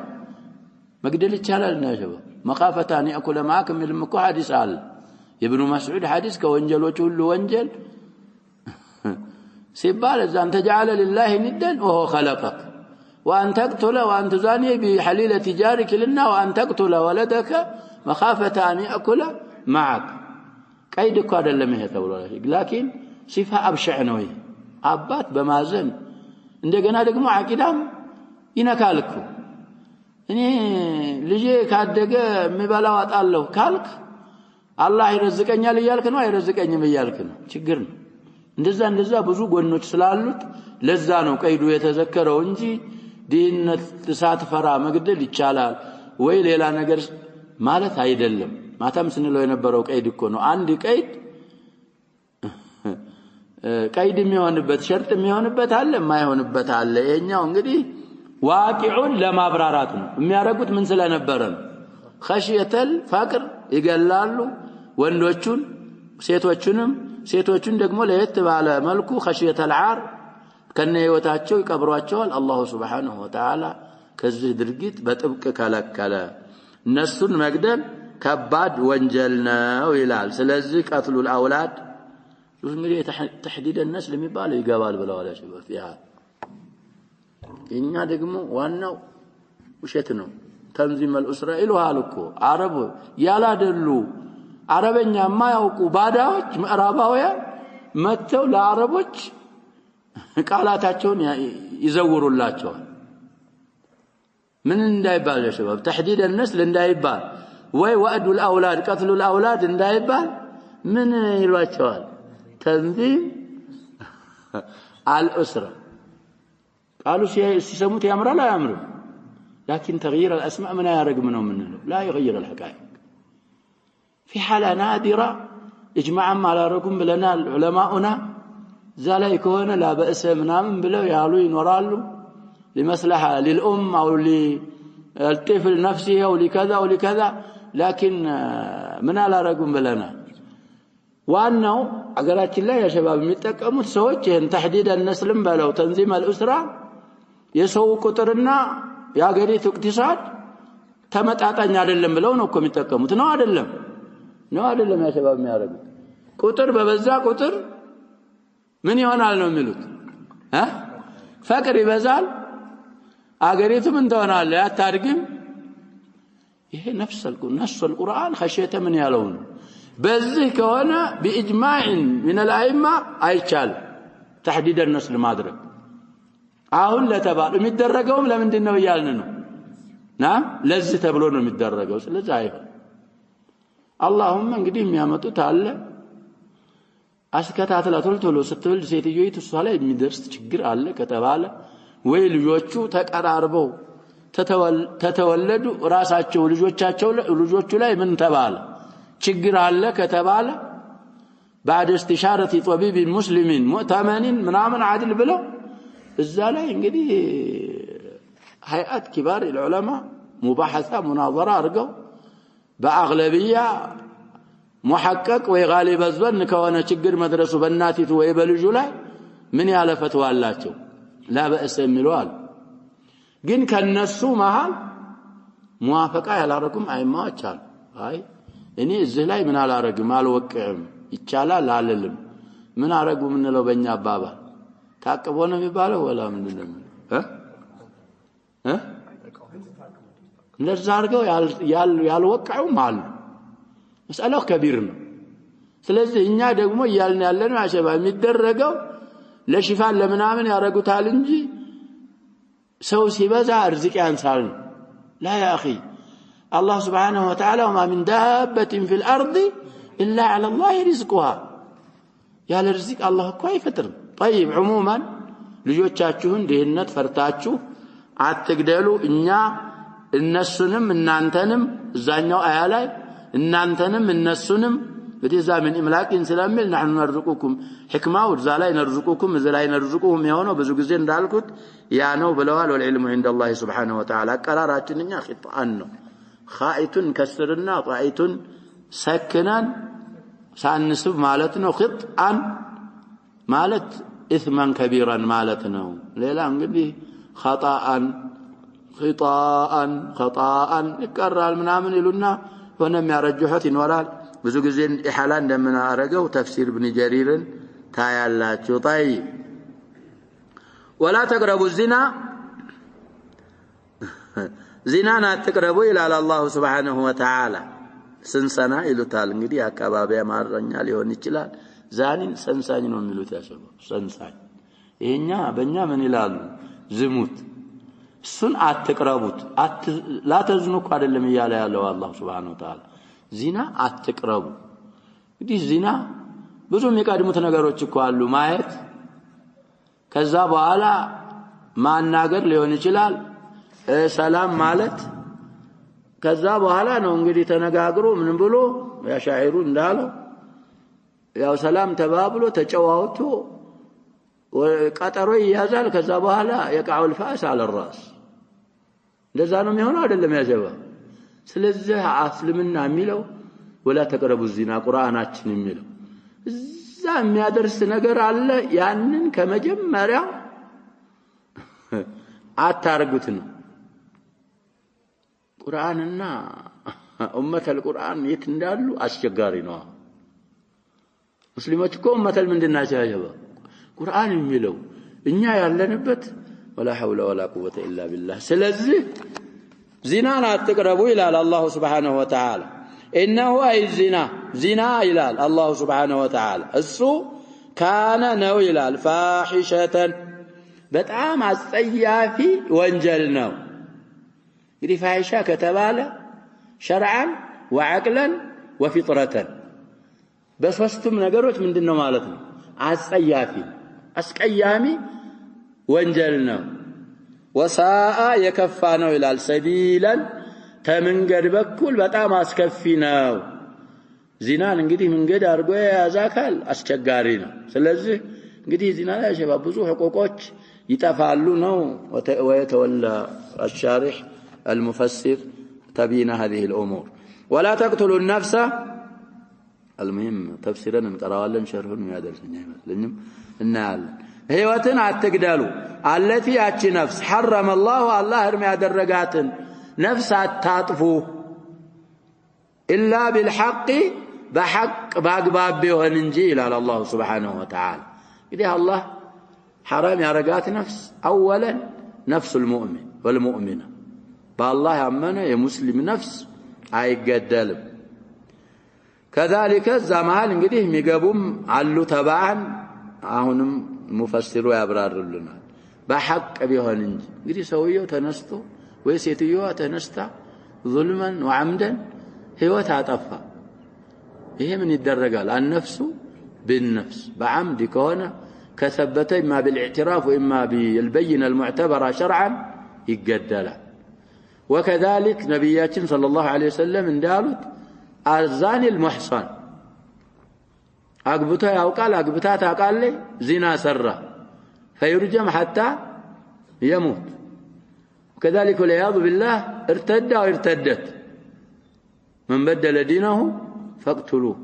መግደል ይቻላል ነው ሸባብ መኻፈታን ያኩለ ማክ ምንም እኮ ሐዲስ አለ የኢብኑ መስዑድ ሐዲስ ከወንጀሎች ሁሉ ወንጀል ሲባል እዛን ተجعل لله ندا وهو خلقك وان تقتل وان تزاني بحليله جارك لنا وان تقتل ولدك مخافه ان ياكل معك قيد እኮ አይደለም ይሄ ተብሏል لكن صفه ابشع ነው ይሄ አባት በማዘን እንደገና ደግሞ አቂዳም ይነካልኩ እኔ ልጄ ካደገ የሚበላው አጣለሁ ካልክ አላህ ይረዝቀኛል ይያልክ ነው አይረዝቀኝም ይያልክ ነው ችግር ነው እንደዛ ብዙ ጎኖች ስላሉት ለዛ ነው ቀይዱ የተዘከረው እንጂ ዲነት ተሳትፈራ መግደል ይቻላል ወይ ሌላ ነገር ማለት አይደለም ማታም ስንለው የነበረው ቀይድ እኮ ነው አንድ ቀይድ የሚሆንበት ሸርጥ የሚሆንበት አለ የማይሆንበት አለ የኛው እንግዲህ ዋቂዑን ለማብራራት ነው የሚያረጉት ምን ስለነበረ ነው خشيتል فقر ይገላሉ ወንዶቹን ሴቶቹን ደግሞ ለየት ባለ መልኩ خشيتል ዓር ከነ ህይወታቸው ይቀብሯቸዋል አላህ Subhanahu Wa Ta'ala ከዚህ ድርጊት በጥብቅ ከለከለ እነሱን መግደል ከባድ ወንጀል ነው ይላል ስለዚህ ቀትሉል አውላድ እንግዲህ ተህዲድ النسل የሚባለው ይገባል ብለዋል ሸባብ ያ እኛ ደግሞ ዋናው ውሸት ነው ተንዚም الاسرائيل አልኩ አረብ ያላደሉ አረበኛ ማያውቁ ባዳዎች ምዕራባውያን መተው ለአረቦች ቃላታቸውን ይዘውሩላቸዋል ምን እንዳይባል ሸባብ ተህዲድ النسل እንዳይባል ወይ ወዕዱ الأولاد قتل الأولاد እንዳይባል ምን ይሏቸዋል تنظيم الأسرة قالوا ሲሰሙት ያምራል አያምርም لكن تغيير الأسماء من يرق منهم منه لا يغير الحقائق في حالة نادرة اجماعا ما لا رقم بلنا علماؤنا زال يكون لا بأس منهم بلو يالو ينورالو لمصلحة للأم أو للطفل نفسه أو لكذا أو لكذا لكن من لا رقم بلنا وأنه አገራችን ላይ ያሸባብ የሚጠቀሙት ሰዎች ይሄን ተህዲድ النسل በለው ተንዚም الأسرة የሰው ቁጥርና ያገሪቱ اقتصاد ተመጣጣኝ አይደለም ብለው ነው እኮ የሚጠቀሙት ነው አይደለም ያሸባብ የሚያረጉት ቁጥር በበዛ ቁጥር ምን ይሆናል ነው የሚሉት ፈቅር ይበዛል አገሪቱ ምን ትሆናለች አታድግም ይሄ ነፍስ القرآن خشيته من ያለውን በዚህ ከሆነ بإجماع من الأئمة አይቻል تحديد النسل ማድረግ አሁን ለተባለ የሚደረገውም ለምንድን ነው ያልን ነው ለዚህ ተብሎ ነው የሚደረገው ስለዚህ አይሆን اللهم እንግዲህ የሚያመጡት አለ አስከታተላ ቶሎ ስትወልድ ሴትዮይቱ እሷ ላይ የሚደርስ ችግር አለ ከተባለ ወይ ልጆቹ ተቀራርበው ተተወለዱ ራሳቸው ልጆቹ ላይ ምን ተባለ ችግር አለ ከተባለ بعد استشارة طبيب مسلم مؤتمن ምናምን عادل ብለው እዛ ላይ እንግዲህ هيئات كبار العلماء مباحثة مناظرة አድርገው በአግለቢያ محقق وغالب الظن كونه ችግር መድረሱ በእናቲቱ ወይ በልጁ ላይ ምን ያለ ፈትዋ አላቸው لا بأس የሚሉአል ግን ከነሱ መሃል ሙዋፈቃ ያላረኩም አይማዎች አሉ አይ እኔ እዚህ ላይ ምን አላረግም አልወቅዕም ይቻላል አልልም ምን አረጉ ምንለው በእኛ አባባል ታቅቦ ነው የሚባለው ወላ ምንድነው እንደዛ አርገው ያልወቅዑም አሉ መስአላው ከቢር ነው ስለዚህ እኛ ደግሞ ይያልን ያለን አሸባ የሚደረገው ለሽፋን ለምናምን ያረጉታል እንጂ ሰው ሲበዛ ርዝቅ ያንሳል لا يا أخي الله سبحانه وتعالى وما من دابة في الأرض إلا على الله رزقها يا الرزق الله كوي فتر طيب عموما ልጆቻችሁን ደህነት ፈርታችሁ አትግደሉ እኛ እነሱንም እናንተንም እዛኛው አያ ላይ እናንተንም እነሱንም በዲዛ ምን ኢምላቂን ስለሚል نحن نرزقكم حكمه ወዛ ላይ نرزقكم እዛ ላይ نرزقهم የሆነው ብዙ ጊዜ እንዳልኩት ያ ነው ብለዋል والعلم عند الله سبحانه وتعالى ቀራራችንኛ ኺጣን ነው خائتun ከስርና ጣኢቱን ሰክናን ሳንስብ ማለት ነው ኺጣን ማለት اثما كبيرا ማለት ነው ሌላ እንግዲህ خطاء ይቀራል ምናምን ይሉና ሆነ የሚያረጅሁት ይኖራል ብዙ ጊዜ ኢሐላ እንደምናረገው ተፍሲር ኢብኑ ጀሪርን ታያላችሁ طيب ولا تقربوا الزنا زنا አትቅረቡ ይላል አላህ Subhanahu Wa Ta'ala ሰንሰና ይሉታል እንግዲህ አካባቢ አማርኛ ሊሆን ይችላል ዛኒን ሰንሳኝ ነው የሚሉት ያሰቡ ሰንሳኝ ይሄኛ በእኛ ምን ይላሉ ዝሙት እሱን አትቅረቡት ላተዝኑኩ አይደለም ይያለ ያለው አላህ Subhanahu Wa Ta'ala ዚና አትቅረቡ እንግዲህ ዚና ብዙ የሚቀድሙት ነገሮች እኮ አሉ ማየት ከዛ በኋላ ማናገር ሊሆን ይችላል ሰላም ማለት ከዛ በኋላ ነው እንግዲህ ተነጋግሮ ምን ብሎ ያሻዒሩ እንዳለው ያው ሰላም ተባብሎ ተጨዋውቶ ቀጠሮ ይያዛል ከዛ በኋላ የቃውል ፋስ على الراس እንደዛ ነው የሚሆነው አይደለም ያጀባ ስለዚህ አስልምና የሚለው ولا تقربوا الزنا ቁርአናችን የሚለው እዛ የሚያደርስ ነገር አለ ያንን ከመጀመሪያው አታርጉት ነው ቁርአንና ኡመተል ቁርአን የት እንዳሉ አስቸጋሪ ነው ሙስሊሞች እኮ ኡመተል ምንድናቸው ያጀባ ቁርአን የሚለው እኛ ያለንበት ولا حول ولا قوة إلا بالله ስለዚህ ዚናን አትቅረቡ ይላል አላህ Subhanahu Wa Ta'ala إنه أي زنا ይላል አላህ Subhanahu Wa Ta'ala እሱ ካነ ነው ይላል ፋሂሸተ በጣም አስጸያፊ ወንጀል ነው እንግዲህ ፋሂሻ ከተባለ ሸርዓን ወዐቅለን ወፊጥረተን በሶስቱም ነገሮች ምንድነው ማለት ነው አስጸያፊ አስቀያሚ ወንጀል ነው ወሳአ የከፋ ነው ይላል ሰቢላን ተመንገድ በኩል በጣም አስከፊ ነው ዚናን እንግዲህ መንገድ አርጎ ያዛካል አስቸጋሪ ነው ስለዚህ እንግዲህ ዚና ላይ ሸባብ ብዙ ህቆቆች ይጣፋሉ ነው ويتولى الشارح المفسر تبين هذه الأمور ولا تقتلوا النفس المهم تفسيرا نقراዋለን شرحን ያደርሰኛ ይመስልኝም እናያለን ህይወትን አትግደሉ التي ያቺ ነፍስ حرم الله الله እርም ያደረጋትን ነፍስ አታጥፉ إلا بالحق بحق باغباب ቢሆን እንጂ ይላል አላህ Subhanahu Wa Ta'ala እንግዲህ አላህ حرام ያረጋት ነፍስ اولا نفس المؤمن والمؤمنه بالله ያመነ የሙስሊም ነፍስ አይገደልም كذلك ዘማል እንግዲህ የሚገቡም አሉ ተባን አሁንም ሙፈሲሩ ያብራሩልናል በሐቅ ቢሆን እንጂ እንግዲህ ሰውየው ተነስቶ ወይ ሴትየዋ ተነስታ ظلما وعمدا ህይወት አጠፋ ይሄ ምን ይደረጋል النفس بالنفس بعمد كونه كثبت اما بالاعتراف واما بالبينه المعتبره شرعا يقدل وكذلك نبياتنا صلى الله عليه وسلم እንዳሉት الزاني المحصن አግብቶ ያውቃል አግብታ ታውቃለች ዚና ሰራ فيرجم حتى يموت وكذلك والعياذ بالله ارتد او ارتدت من بدل دينه فاقتلوه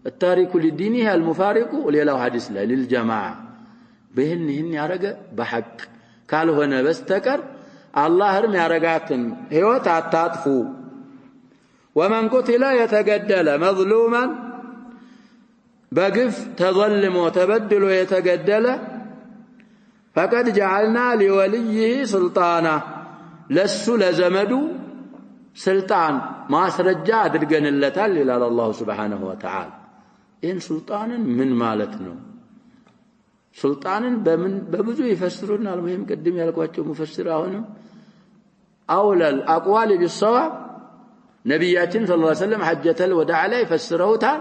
التارك لدينه المفارق وليلاو حديث لا للجماعة بهن يارق بحق قالوا هنا بستكر الله رم يارقاتن هيوت عطاطفو ومن قتل يتقدل مظلوما بقف تظلم وتبدل ويتقدل فقد جعلنا لوليه سلطانا لسو لزمدو سلطان ما سرجع درقن اللتال إلى الله سبحانه وتعالى إن سلطانا من مالتنا سلطانا بمزو يفسرون المهم قدم يلقواتهم مفسرهنا أولى الأقوال بالصواب نبياتنا صلى الله عليه وسلم حجة الوداع عليه فسروها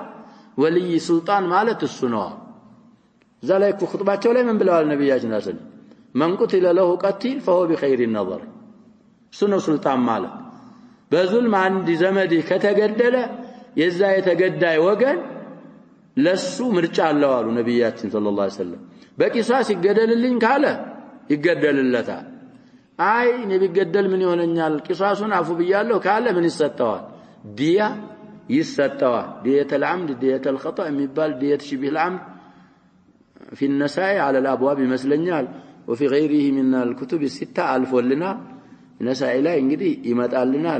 ولي سلطان مالت السنوات ذلك خطباته لي من بلوال نبياتنا صلى الله عليه وسلم من قتل له قتيل فهو بخير النظر سنو سلطان مالت بظلم عند زمدي كتقدل يزا يتقدى وقن لسو مرجع الله قالوا نبياتنا صلى الله عليه وسلم بقصاص يقدل اللين كاله يقدل اللتا اي نبي يقدل من يوننيال قصاصون عفو بيالله كاله من يستوى دية يستوى دية العمد دية الخطأ ميبال دية شبه العمد في النساء على الابواب مسلنيال وفي غيره من الكتب الستة ألف ولنا النساء لا انجدي يمطالنا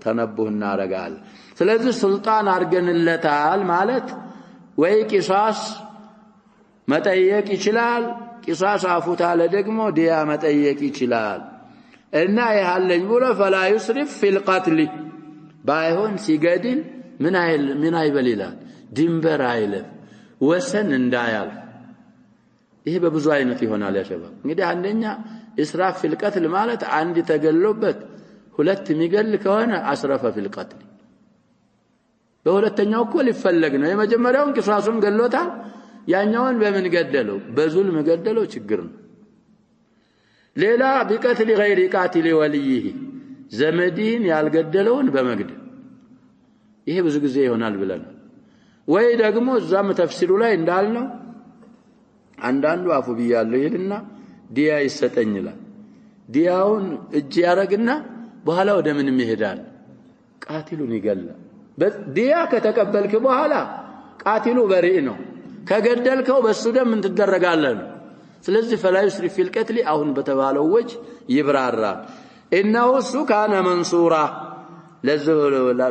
تنبهنا رجال ስለዚህ سلطان አርገንለታል ማለት ወይ ቂሳስ መጠየቅ ይችላል ቂሳስ አፉታለ ደግሞ ዲያ መጠየቅ ይችላል እና ይሃለኝ ብሎ فلا يسرف في القتل ባይሆን ሲገድል ምን አይበል ይላል ድንበር አይለፍ ወሰን እንዳያል ይሄ በብዙ አይነት ይሆናል ያሸባ እንግዲህ አንደኛ اسراف في القتل ማለት አንድ ተገሎበት ሁለት የሚገል ከሆነ አስረፈ في القتل በሁለተኛው እኮ ሊፈለግ ነው የመጀመሪያውን ቂሳሱን ገሎታል ያኛውን በምን ገደለው በዙልም ገደለው ችግር ነው ሌላ بقتل غير قاتل وليه ዘመዲን ያልገደለውን በመግደል ይሄ ብዙ ጊዜ ይሆናል ብለን ወይ ደግሞ እዛም ተፍሲሩ ላይ እንዳልነው አንዳንዱ አፉ ቢያለው ይልና ዲያ ይሰጠኝላል ዲያውን እጅ ያረግና በኋላ ወደ ምንም ይሄዳል ቃቲሉን ይገላል ዲያ ከተቀበልክ በኋላ ቃቲሉ በሪእ ነው ከገደልከው በሱ ደም ምን ትደረጋለህ ስለዚህ فلا يسرف في القتل አሁን በተባለው ወጅ ይብራራል انه كان منصورا ለዚህ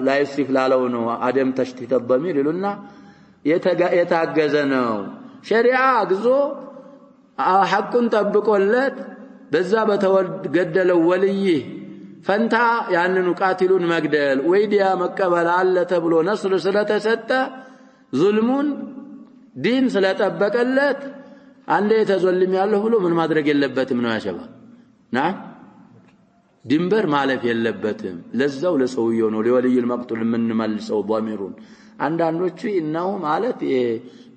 لا يسرف ላለው ነው አደም ተሽቲት الضمير ይሉና የታገዘ ነው ሸሪዓ አግዞ ሐቁን ጠብቆለት በዛ በተገደለው ወልይ ፈንታ ያንኑ ቃቲሉን መግደል ወይዲያ መቀበል አለ ተብሎ ነስር ስለተሰጠ ዙልሙን ዲን ስለጠበቀለት አንዴ ተዘልም ያለው ብሎ ምን ማድረግ የለበትም ነው ያሸባ ናም ድንበር ማለፍ የለበትም ለዛው ለሰውየው ነው ለወልይ المقتول ምን መልሰው ضميرون አንዳንዶቹ እናው ማለት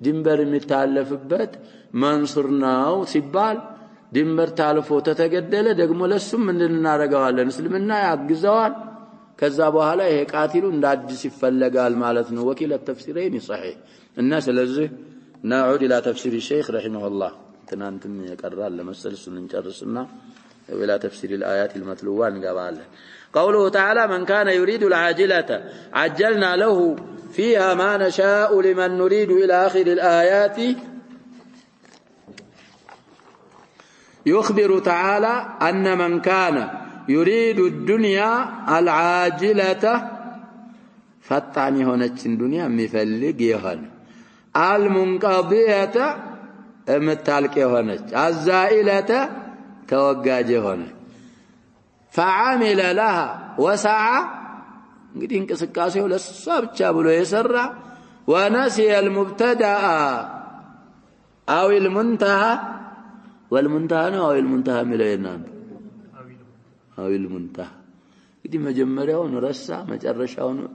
ድንበር የሚታለፍበት መንሱር ነው ሲባል ድንበር ታልፎ ተተገደለ ደግሞ ለሱም ምን እናረጋዋለን እስልምና ያግዘዋል ከዛ በኋላ ይሄ ቃቲሉ እንዳዲስ ይፈለጋል ማለት ነው ወኪል التفسيرين صحيح እና ስለዚህ نعود الى تفسير الشيخ رحمه الله ትናንትም የቀራል ለመሰል እሱን እንጨርስና الى تفسير الايات المتلوه እንገባለን قوله تعالى من كان يريد العاجله عجلنا له فيها ما نشاء لمن نريد الى اخر الايات يخبر تعالى أن من كان يريد الدنيا العاجلة فطعني هونتش الدنيا مفلق يهون المنقضية متالك يهونتش الزائلة توقاج يهونتش فعمل لها وسعى قد انكسكاسه للصاب تشابلو يسرع ونسي المبتدأ أو المنتهى والمنتهى أو المنتهى ملينا أو المنتهى كده مجمريون رسا مجرشون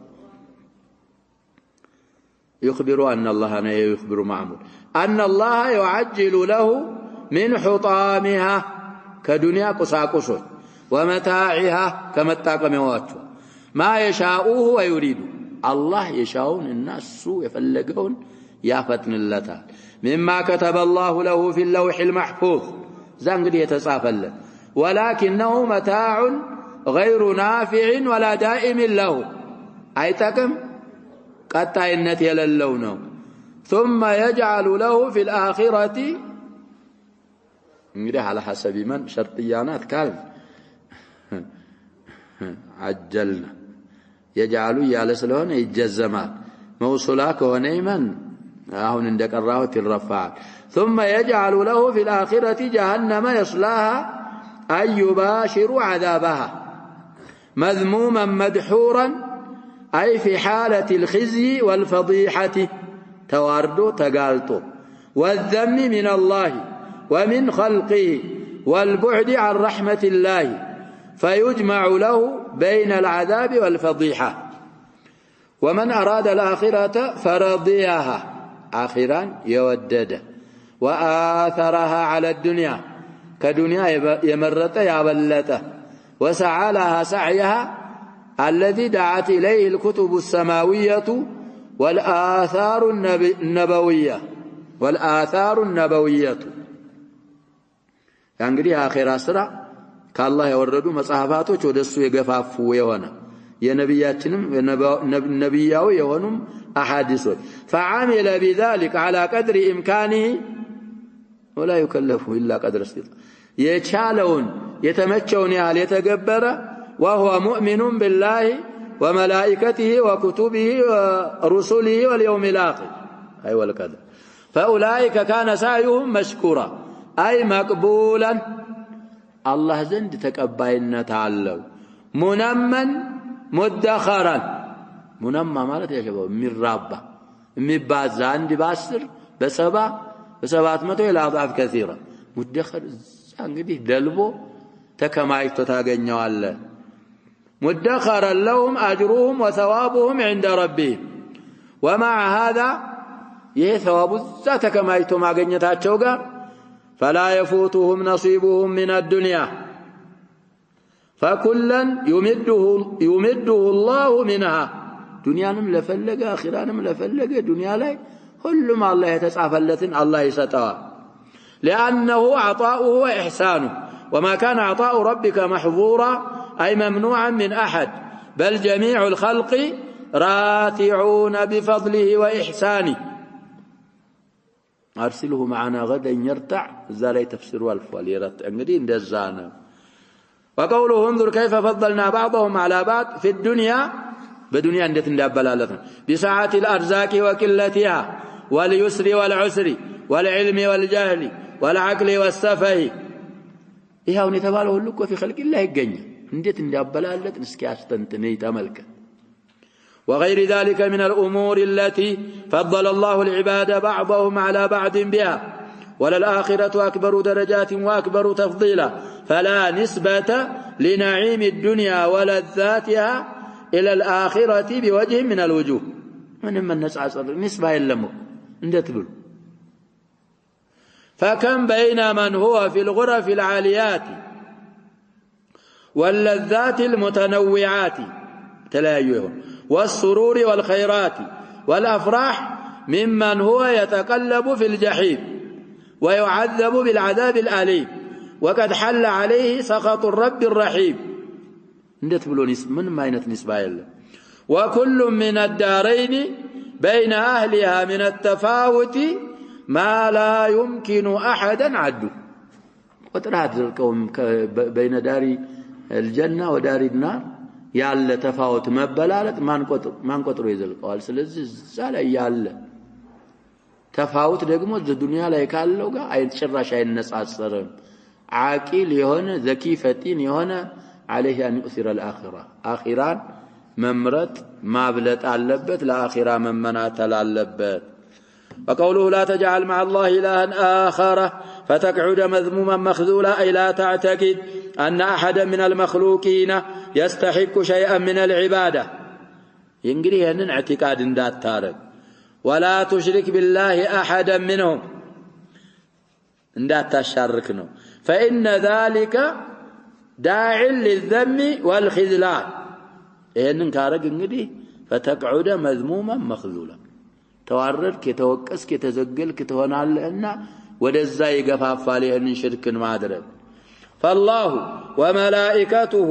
يخبر أن الله يخبر معمول أن الله يعجل له من حطامها كدنيا قصاقص ومتاعها كمتاع مواته ما يشاءه ويريد الله يشاءون الناس سوء يفلقون يافتن اللتا مما كتب الله له في اللوح المحفوظ زنقد يتصافل ولكنه متاع غير نافع ولا دائم له أيتكم قطعينت يللو نو ثم يجعل له في الآخرة እንግዲህ على حسب من شرطيانات قال عجلنا يجعل ያለ ስለሆነ ይጀዘማል موصولا ከሆነ ይመን አሁን እንደቀራሁት ይረፋል ثم يجعل له في الآخرة جهنم يصلاها أي يباشر عذابها مذموما مدحورا أي في حالة الخزي والفضيحة تواردو تقالتو والذم من الله ومن خلقه والبعد عن رحمة الله فيجمع له بين العذاب والفضيحة ومن أراد الآخرة فرضيها آخرا يودده وآثرها على الدنيا كدنيا يمرت يابلته وسعى لها سعيها الذي دعت إليه الكتب السماوية والآثار النبوية يعني آخر أسرع كالله يوردو مصحفاتو ودسو يغفافو يهونا የነብያችንም ነብያው የሆኑም አሐዲሶች فعمل بذلك على قدر امكانه ولا يكلف الا قدر استطاعته የቻለውን የተመቸውን ያህል የተገበረ وهو مؤمن بالله وملائكته وكتبه ورسله واليوم الآخر أي والقدر فأولئك كان سعيهم مشكورا أي مقبولا الله زند تقبلنا تعالوا منمن مدخرا منمى مالت يا شباب من رابة من باز عندي باسر بسبعة متى إلى أضعاف كثيرة مدخر انقدي دلبو تكمايتو تاغنيو الله مدخرا لهم أجرهم وثوابهم عند ربهم ومع هذا يثواب ذات كمايتو ماغنيتاچو غار فلا يفوتهم نصيبهم من الدنيا فكلا يمده الله منها دنيانم لفلقه آخرانم لفلقه دنيا لاي كل ما الله يتسعفلتن الله يسطوا لأنه عطاؤه وإحسانه وما كان عطاء ربك محظورا أي ممنوعا من أحد بل جميع الخلق راتعون بفضله وإحسانه أرسله معنا غدا يرتع زالي تفسير والفوال يرتع انقدين دزانا وقوله انظر كيف فضلنا بعضهم على بعض في الدنيا بدنيا اندت اندابلالتنا بساعة الأرزاق وكلتها واليسر والعسر والعلم والجهل والعقل والسفه ይሄው የተባለው ሁሉ እኮ في خلق الله ይገኛል እንዴት እንዲያበላለት እስኪ አስተንተነ ይተመልከ وغير ذلك من الأمور التي فضل الله العباد بعضهم على بعض بها وللآخرة أكبر درجات وأكبر تفضيلا فلا نسبة لنعيم الدنيا ولذاتها إلى الآخرة بوجه من الوجوه من نسعى نسبة إلا اندتبل فكم بين من هو في الغرف العاليات واللذات المتنوعات تلايهم والسرور والخيرات والأفراح ممن هو يتقلب في الجحيم ويعذب بالعذاب الأليم وقد حل عليه سخط الرب الرحيم ندتبلو من ما نسبة إلا وكل من الدارين بين أهلها من التفاوت ما لا يمكن أحدا عده وترات القوم بين دار الجنة ودار النار ያለ ተፋውት መበላለጥ ማን ቆጥሮ ይዘልቀዋል ስለዚህ ዛላ ያለ ተፋውት ደግሞ በዱንያ ላይ ካለው ጋር አይጭራሽ አይነጻጸርም عاقل የሆነ ዘኪ ፈጢን የሆነ عليه ان يؤثر الاخره اخران መምረጥ ማብለጥ አለበት ለአኺራ መመናተል አለበት وقوله لا تجعل مع الله إلها آخر فتقعد مذموما مخذولا أي لا تعتقد أن أحدا من المخلوقين يستحق شيئا من العبادة ينقري أن اعتقاد ذات تارك ولا تشرك بالله أحدا منهم ذات تشركنا فإن ذلك داع للذم والخذلان إن كارك انقري فتقعد مذموما مخذولا ተዋረድክ የተወቀስክ የተዘገልክ ትሆናለህና ወደዛ ይገፋፋል ይሄንን ሽርክን ማድረግ فالله وملائكته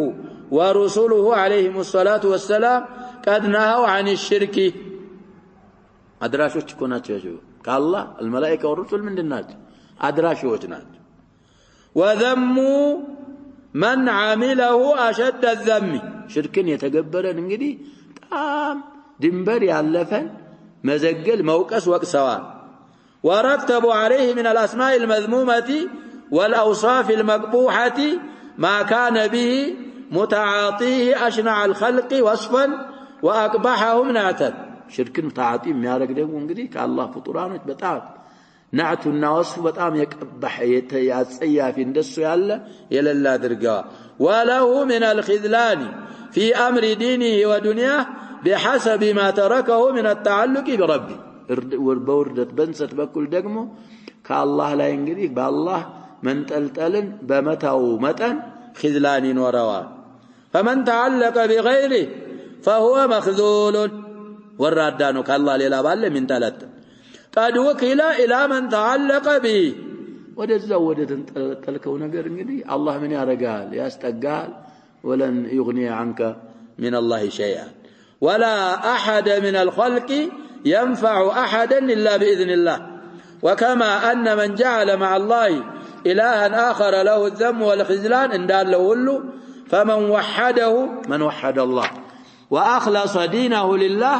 ورسله عليهم الصلاة والسلام قد نهوا عن الشرك አድራሾች እኮ ናቸው ያጀቡ ከአላህ الملائكة والرسل ምንድን ናቸው አድራሾች ናቸው ወዘሙ من عمله أشد الذم ሽርክን የተገበረን እንግዲህ በጣም ድንበር ያለፈን መዘገል መውቀስ ወቅሰዋል ورتبوا عليه من الأسماء المذمومة والأوصاف المقبوحة ما كان به متعاطيه أشنع الخلق وصفا وأقبحهم نعتا شركن تعاطي የሚያረግ ደግሞ እንግዲህ ከአላህ ፍጡራኖች በጣም نعتنا وصف በጣም يقبح ያጸያፊ እንደሱ ያለ የለላ አድርገዋ وله من الخذلان في أمر دينه ودنياه بحسب ما تركه من التعلق بربه በውርደት በንሰት በኩል ደግሞ ከአላህ ላይ እንግዲህ በአላህ መንጠልጠልን በመታው መጠን خذلان ይኖረዋል فمن تعلق بغيره فهو مخذول ወራዳ ነው ከአላህ ሌላ ባለ ምን ተለጠ قد وكل الى من تعلق به ወደዛው ወደ ተንጠለጠልከው ነገር እንግዲህ አላህ ምን ያረጋል ያስጠጋል ولن يغني عنك من الله شيئا ولا احد من الخلق ينفع احدا الا باذن الله وكما ان من جعل مع الله الها اخر له الذم والخذلان انداله كله فمن وحده من وحد الله واخلص دينه لله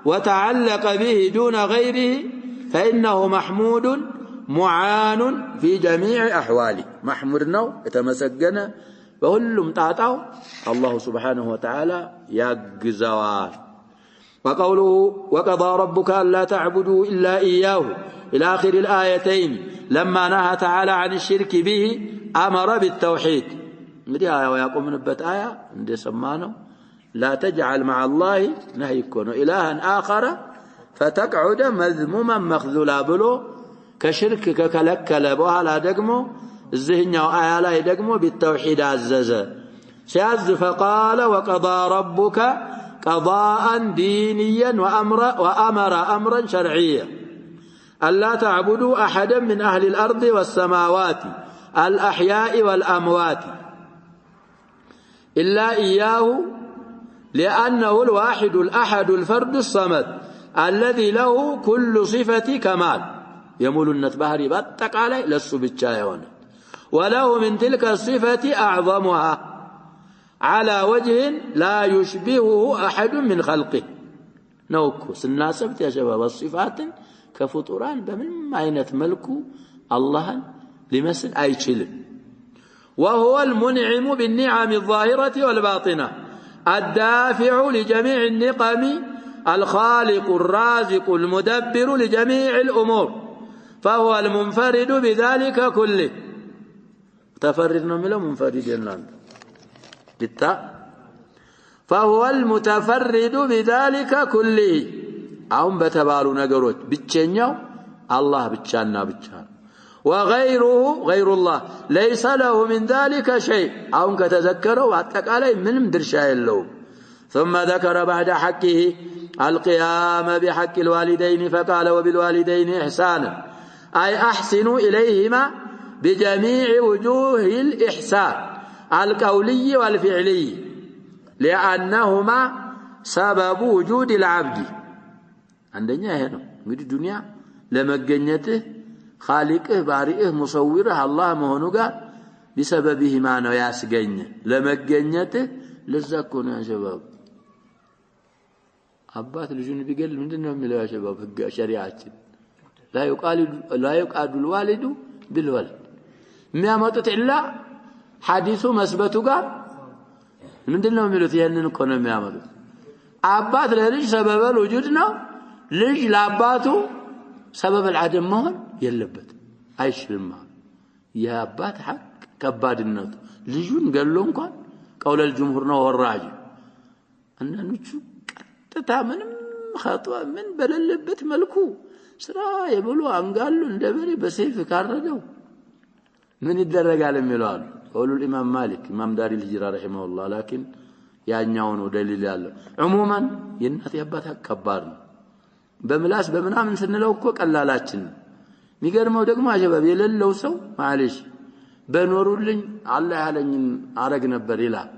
وتعلق به دون غيره فانه محمود معان في جميع احواله محمود نو يتمسجن بكلم طاطاو الله سبحانه وتعالى يغزوال وقوله وقضى ربك الا تعبدوا الا اياه الى اخر الايتين لما نهى تعالى عن الشرك به امر بالتوحيد እንግዲህ አያው ያቆምንበት አያ እንደሰማነው لا تجعل مع الله نهي يكون الها اخر فتقعد مذموما مخذولا ብሎ ከሽርክ ከከለከለ በኋላ ደግሞ እዚህኛው አያ ላይ ደግሞ بالتوحيد አዘዘ ሲያዝ فقال وقضى ربك قضاء دينيا وامر امرا شرعيا الا تعبدوا احدا من اهل الارض والسماوات الاحياء والاموات الا اياه لانه الواحد الاحد الفرد الصمد الذي له كل صفه كمال يمولነት ባህሪ በአጠቃላይ ለሱ ብቻ የሆነ وله من تلك الصفه اعظمها على وجه لا يشبهه احد من خلقه نوكو سناسبت يا شباب الصفات كفطران بمن عينت ملكه الله لمثل አይችልም وهو المنعم بالنعم الظاهره والباطنه الدافع لجميع النقم الخالق الرازق المدبر لجميع الامور فهو المنفرد بذلك كله تفردنا من منفرد لنا بالتاء فهو المتفرد بذلك كله አሁን በተባሉ ነገሮች ብቸኛው አላህ ብቻና ብቻ وغيره غير الله ليس له من ذلك شيء አሁን ከተዘከረው አጠቃላይ ምንም ድርሻ የለውም ثم ذكر بعد حقه القيام بحق الوالدين فقال وبالوالدين إحسانا أي أحسنوا إليهما بجميع وجوه الإحسان القولي والفعلي لأنهما سبب وجود العبد عندنا هنا في الدنيا لمجنته خالقه بارئه مصوره الله مهنوغا بسببهما نياسجن لمجنته لزكون يا شباب አባት ልጁን ቢገል ምንድነው የሚለው ያ شباب ህግ ሸሪዓችን لا يقعد الوالد بالولد የሚያመጡት ኢላ ሐዲሱ መስበቱ ጋር ምንድነው የሚሉት ይሄንን እኮ ነው የሚያመጡት አባት ለልጅ ሰበበ ወጁድ ነው ልጅ ለአባቱ ሰበበ العدم መሆን የለበት አይሽልም ያ አባት ሐቅ ከባድነቱ ልጁን ገሎ እንኳን ቀውለ الجمهور ነው ወራጅ አንዳንዶቹ ተታመንም خطوه من በለለበት መልኩ ስራ የብሉ አንጋሉ እንደበሬ በሰይፍ ካረደው ምን ይደረጋል የሚለው قول الامام مالك امام دار الهجره رحمه الله لكن ያኛው ነው ደሊል ያለው عموما የናት ያባታ ከባድ ነው በምላስ በመናምን ስንለው እኮ ቀላላችን የሚገርመው ደግሞ አጀባብ የሌለው ሰው ማለሽ በኖሩልኝ አላህ ያለኝን አረግ ነበር ይላል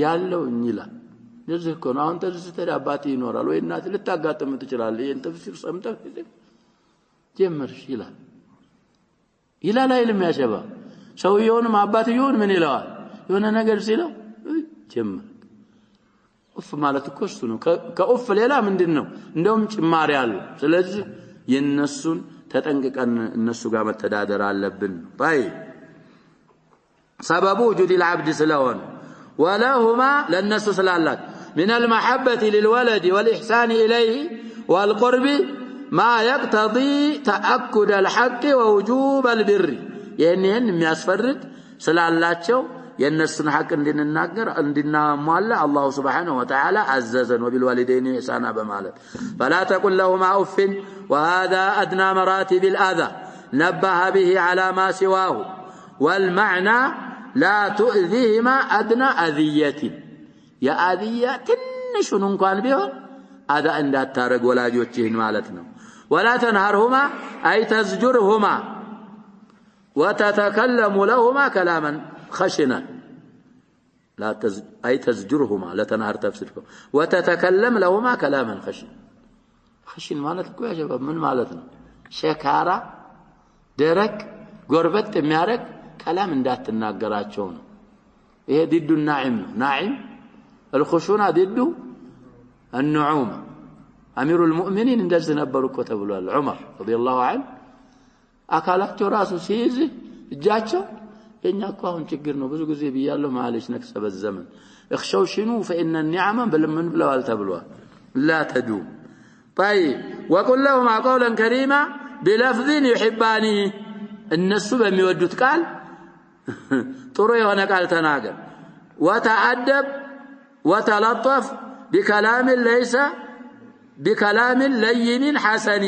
ያለው ይላል ለዚህ እኮ ነው አሁን ተዝስተህ አባቴ ይኖራል ወይ እናት ልታጋጥም ትችላለህ ይሄን ተፍሲር ሰምተህ ጀመርሽ ይላል አይልም ያሸባ ሰውየውንም አባትየውን ምን ይለዋል የሆነ ነገር ሲለው ጀመር ኡፍ ማለት እኮ እሱ ነው ከኡፍ ሌላ ምንድነው እንደውም ጭማሪ አለ ስለዚህ የነሱን ተጠንቅቀን እነሱ ጋር መተዳደር አለብን ባይ سبب وجود العبد سلون ولهما للناس سلالات من المحبة للولد والإحسان إليه والقرب ما يقتضي تأكد الحق ووجوب البر يعني يسفرد سلالاتشو ينسن حق عندنا الناقر عندنا مولى الله سبحانه وتعالى عززا وبالوالدين إحسانا بمالت فلا تقل لهما أف وهذا أدنى مراتب الأذى نبه به على ما سواه والمعنى لا تؤذيهما أدنى أذية يا أذية تنشن كان بهم هذا عند التارق ولا جوتشهن مالتنا ولا تنهرهما أي تزجرهما وتتكلم لهما كلاما خشنا أي تزجرهما لا تنهر تفسيركم وتتكلم لهما كلاما خشن مالتكم يا شباب من مالتنا شكارة درك قربت ميارك كلام እንዳትናገራቸው ነው ይሄ ضد الناعم ناعم الخشونة ضد النعوم أمير المؤمنين እንደዚህ ነበሩ እኮ ተብሏል ዑመር رضي الله عنه አካላቸው ራሱ ሲይዝ እጃቸው የኛ እኮ አሁን ችግር ነው ብዙ ጊዜ ብያለሁ ማለሽ ነክሰ በዘመን اخشوشنوا فإن النعمة بالمن ብለዋል ተብሏል لا تدوم طيب وقل لهم قولا كريما بلفظ يحبانه الناس በሚወዱት ቃል ጥሩ የሆነ ቃል ተናገር وتأدب وتلطف بكلام لين حسن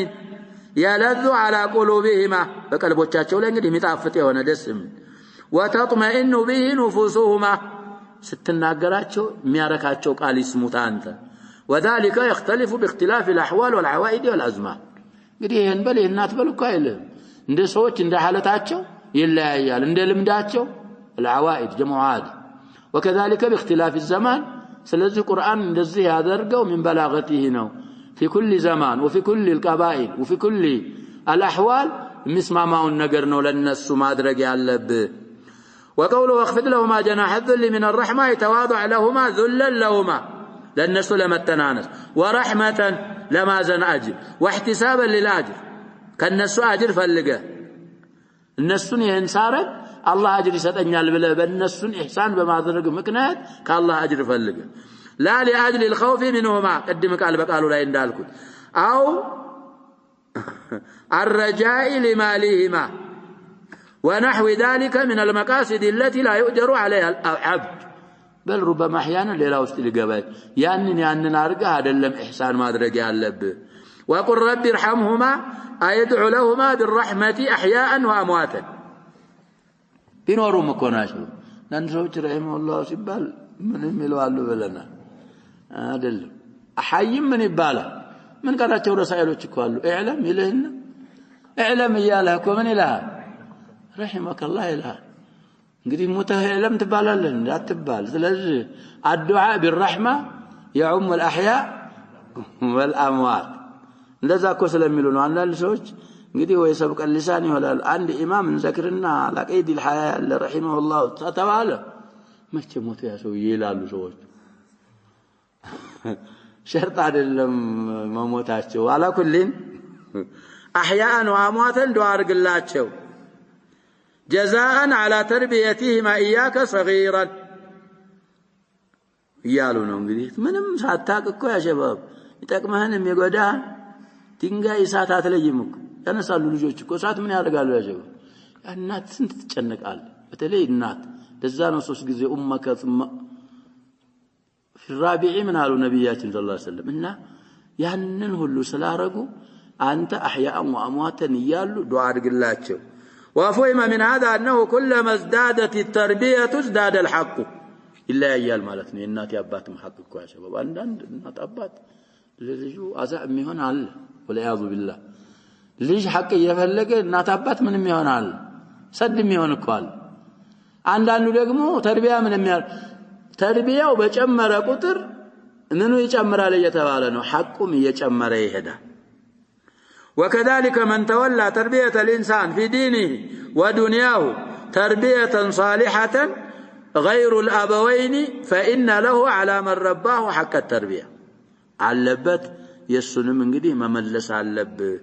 يلذ على قلوبهما በቀልቦቻቸው ላይ እንግዲህ የሚጣፍጥ የሆነ ደስም وتطمئن به نفوسهما ስትናገራቸው የሚያረካቸው ቃል ይስሙት አንተ وذلك يختلف باختلاف الأحوال والعوائد والأزمان እንግዲህ ይሄን በል እናት በል እኮ አይልም እንደ ሰዎች እንደ ሐለታቸው ይለያያል እንደ ልምዳቸው العوائد جمع عاد وكذلك باختلاف الزمان ስለዚህ ቁርአን እንደዚህ ያደርገው من بلاغته ነው في كل زمان وفي كل القبائل وفي كل الأحوال مسمعون ነገር ነው ለነሱ ማድረግ ያለብህ وقوله واخفض لهما جناح الذل من الرحمة يتواضع لهما ذلا لهما للناس لما التنانس ورحمة لما زن أجر واحتسابا للأجر كالناس أجر فلقه الناس ينسارك الله أجر يسطنيال بلا بالناس إحسان بما ذرق مكنات كالله أجر فلقه لا لأجل الخوف منهما قدمك على بقالوا لا يندالكم أو الرجاء لمالهما ونحو ذلك من المقاصد التي لا يقدر عليها العبد بل ربما احيانا ሌላ ውስጥ ሊገባይ ያንን አርጋ አይደለም ኢህሳን ማድረግ ያለብህ وقل رب ارحمهما ايدعو لهما بالرحمه احياء وامواتا ቢኖሩም እኮ ናቸው ለንሰዎች ረሂመሁላህ ሲባል ምንም ይለዋሉ ብለና አይደለም አሐይም ምን ይባላል ምን ቀራቸው ረሳይሎች እኮ አሉ ኢዕለም ይልህና ኢዕለም ይያለህ እኮ ምን ይላል رحمك الله ይላል እንግዲህ ሙተህለም ትባላለህ እንዳትባል ስለዚህ الدعاء بالرحمه يعم الاحياء والاموات እንደዛ እኮ ስለሚሉ ነው አንዳንድ ሰዎች እንግዲህ ወይ ሰብቀ ልሳን ይሆናል አንድ ኢማም እንዘክርና ለቀይድ الحياه رحمه الله ተባለ መቼ ሞተ ያ ሰው ይላሉ ሰዎች شرط አይደለም መሞታቸው على كل احياء وامواتا دعاء አድርግላቸው جزاء على تربيتهما إياك صغيرا يالو ነው እንግዲህ ምንም ሳታቅ እኮ ያ ሸባብ ይጠቅመህን የሚጎዳህ ድንጋይ እሳት አትለይም እኮ ያነሳሉ ልጆች እኮ እሳት ምን ያደርጋሉ ያ ሸባብ እናት ስንት ትጨነቃል በተለይ እናት ለዛ ነው ሶስት ጊዜ ኡመከ ثم في الرابع من قالوا ነብያችን ሰለላሁ ዐለይሂ ወሰለም እና ያንን ሁሉ ስላረጉ አንተ احياء وامواتا ይያሉ ዱዓ አድርግላቸው وفهم من هذا أنه كلما ازدادت التربية ازداد الحق إلا يال مالتني الناتي أبات محقق يا شباب عند النات أبات لجو أزع ميهون على والعياذ بالله ليش حق يفلق النات أبات من ميهون على سد ميهون كوال عندنا ደግሞ ተርቢያ ምን የሚያል ተርቢያው በጨመረ ቁጥር منو يجمر على يتوالنو حقهم يجمر يهدا وكذلك من تولى تربية الإنسان في دينه ودنياه تربية صالحة غير الأبوين فإن له على من رباه حق التربية علبت يسن من قديم ملس علب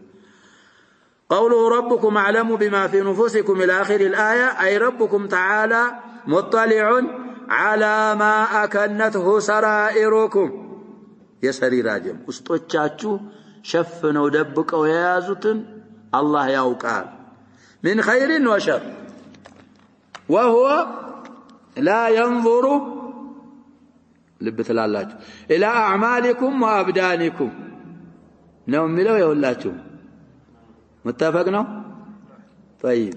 قوله ربكم أعلم بما في نفوسكم إلى آخر الآية أي ربكم تعالى مطلع على ما أكنته سرائركم يسري راجم استوچاچو شفنوا دبقوا يازتن الله يوقال من خير وشر وهو لا ينظر لبت الله إلى أعمالكم وأبدانكم نوم ملو يولاچو متفقنا طيب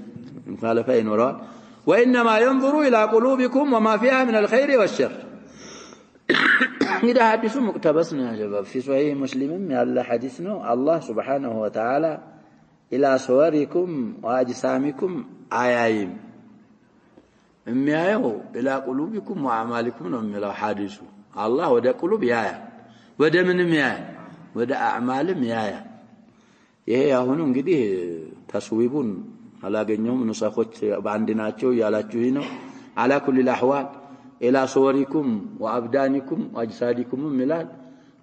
مخالفين وراء وإنما ينظر إلى قلوبكم وما فيها من الخير والشر إذا حديث مقتبسنا يا شباب في صحيح مسلم يلا حديثنا الله سبحانه وتعالى إلى صوركم وأجسامكم آيائهم የሚያየው إلى قلوبكم وأعمالكم ነው የሚለው ሐዲሱ አላህ ወደ ቁሉብ ያያል ወደ ምንም ያያል ወደ አዕማልም ያያል ይሄ አሁን እንግዲህ ተስዊቡን አላገኘውም ንሳኾች በአንድ ናቸው ያላችሁ ነው على كل الاحوال إلى صوركم وأبدانكم وأجسادكم ملال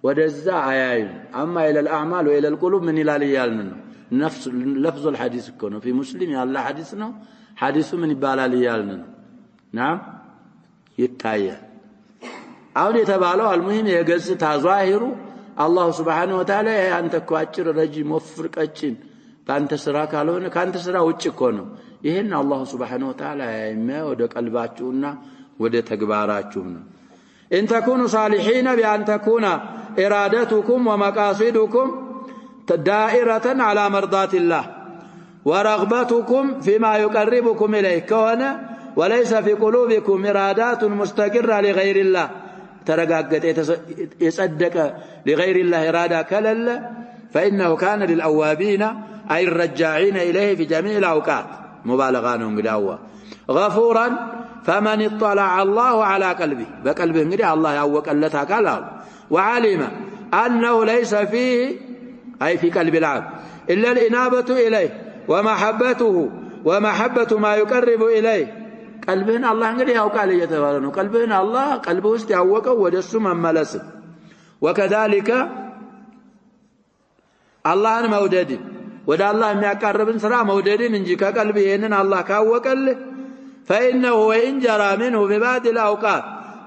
ودزا آيائهم أما إلى الأعمال وإلى القلوب من إلى ليالنا نفس لفظ الحديث كونه في مسلم يا الله حديثنا حديث من يبالا ليالنا نعم يتايا አሁን የተባለው المهم የገጽታ ዛሂሩ الله سبحانه وتعالى አንተ እኮ አጭር ረጅም ወፍር ቀጭን ባንተ ስራ ካልሆነ ካንተ ስራ ውጭ እኮ ነው ይሄን الله سبحانه وتعالى የሚያየው ወደ ቀልባችሁና ወደ ተግባራችሁ ነው ان تكونوا صالحين بان تكون ارادتكم ومقاصدكم دائرة على مرضات الله ورغبتكم فيما يقربكم إليه كون وليس في قلوبكم إرادات مستقرة لغير الله ترقاقت يصدق لغير الله إرادة كلل فإنه كان للأوابين أي الرجاعين إليه في جميع الأوقات مبالغانهم قدوا غفورا فمن اطلع الله على قلبه بقلبه قد الله يعوق اللتها قاله وعلم أنه ليس فيه أي في قلب العبد إلا الإنابة إليه ومحبته ومحبة ما يقرب إليه قلبنا الله انغدي يوقال يتبالنو قلبنا الله قلبه ውስጥ ያወቀው ወደሱ መመለስ وكذلك አላህን መውደድ ወደ አላህ የሚያቀርብን ስራ መውደድን እንጂ ከቀልብ ይሄንን አላህ ካወቀል فإنه وإن جرى منه في بعض الأوقات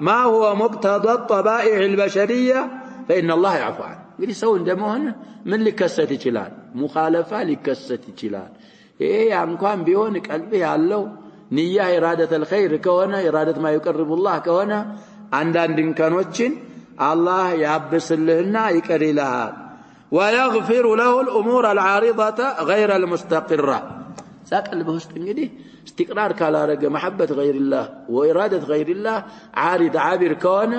ما هو مقتضى الطبائع البشرية فإن الله يعفو عنه እንግዲህ ሰው እንደመሆነ ምን ሊከሰት ይችላል ሙኻለፋ ሊከሰት ይችላል ይሄ እንኳን ቢሆን ቀልብ ያለው ንያ ኢራደተ الخير ከሆነ ኢራደት ما يقرب الله ከሆነ አንዳንድ እንከኖችን አላህ ያብስልህና ይቀር ይልሃል ويغفر له الأمور العارضة غير المستقرة سقلبه ውስጥ እንግዲህ استقرار ካላረገ محبة غير الله وإرادة غير الله عارض عابر ከሆነ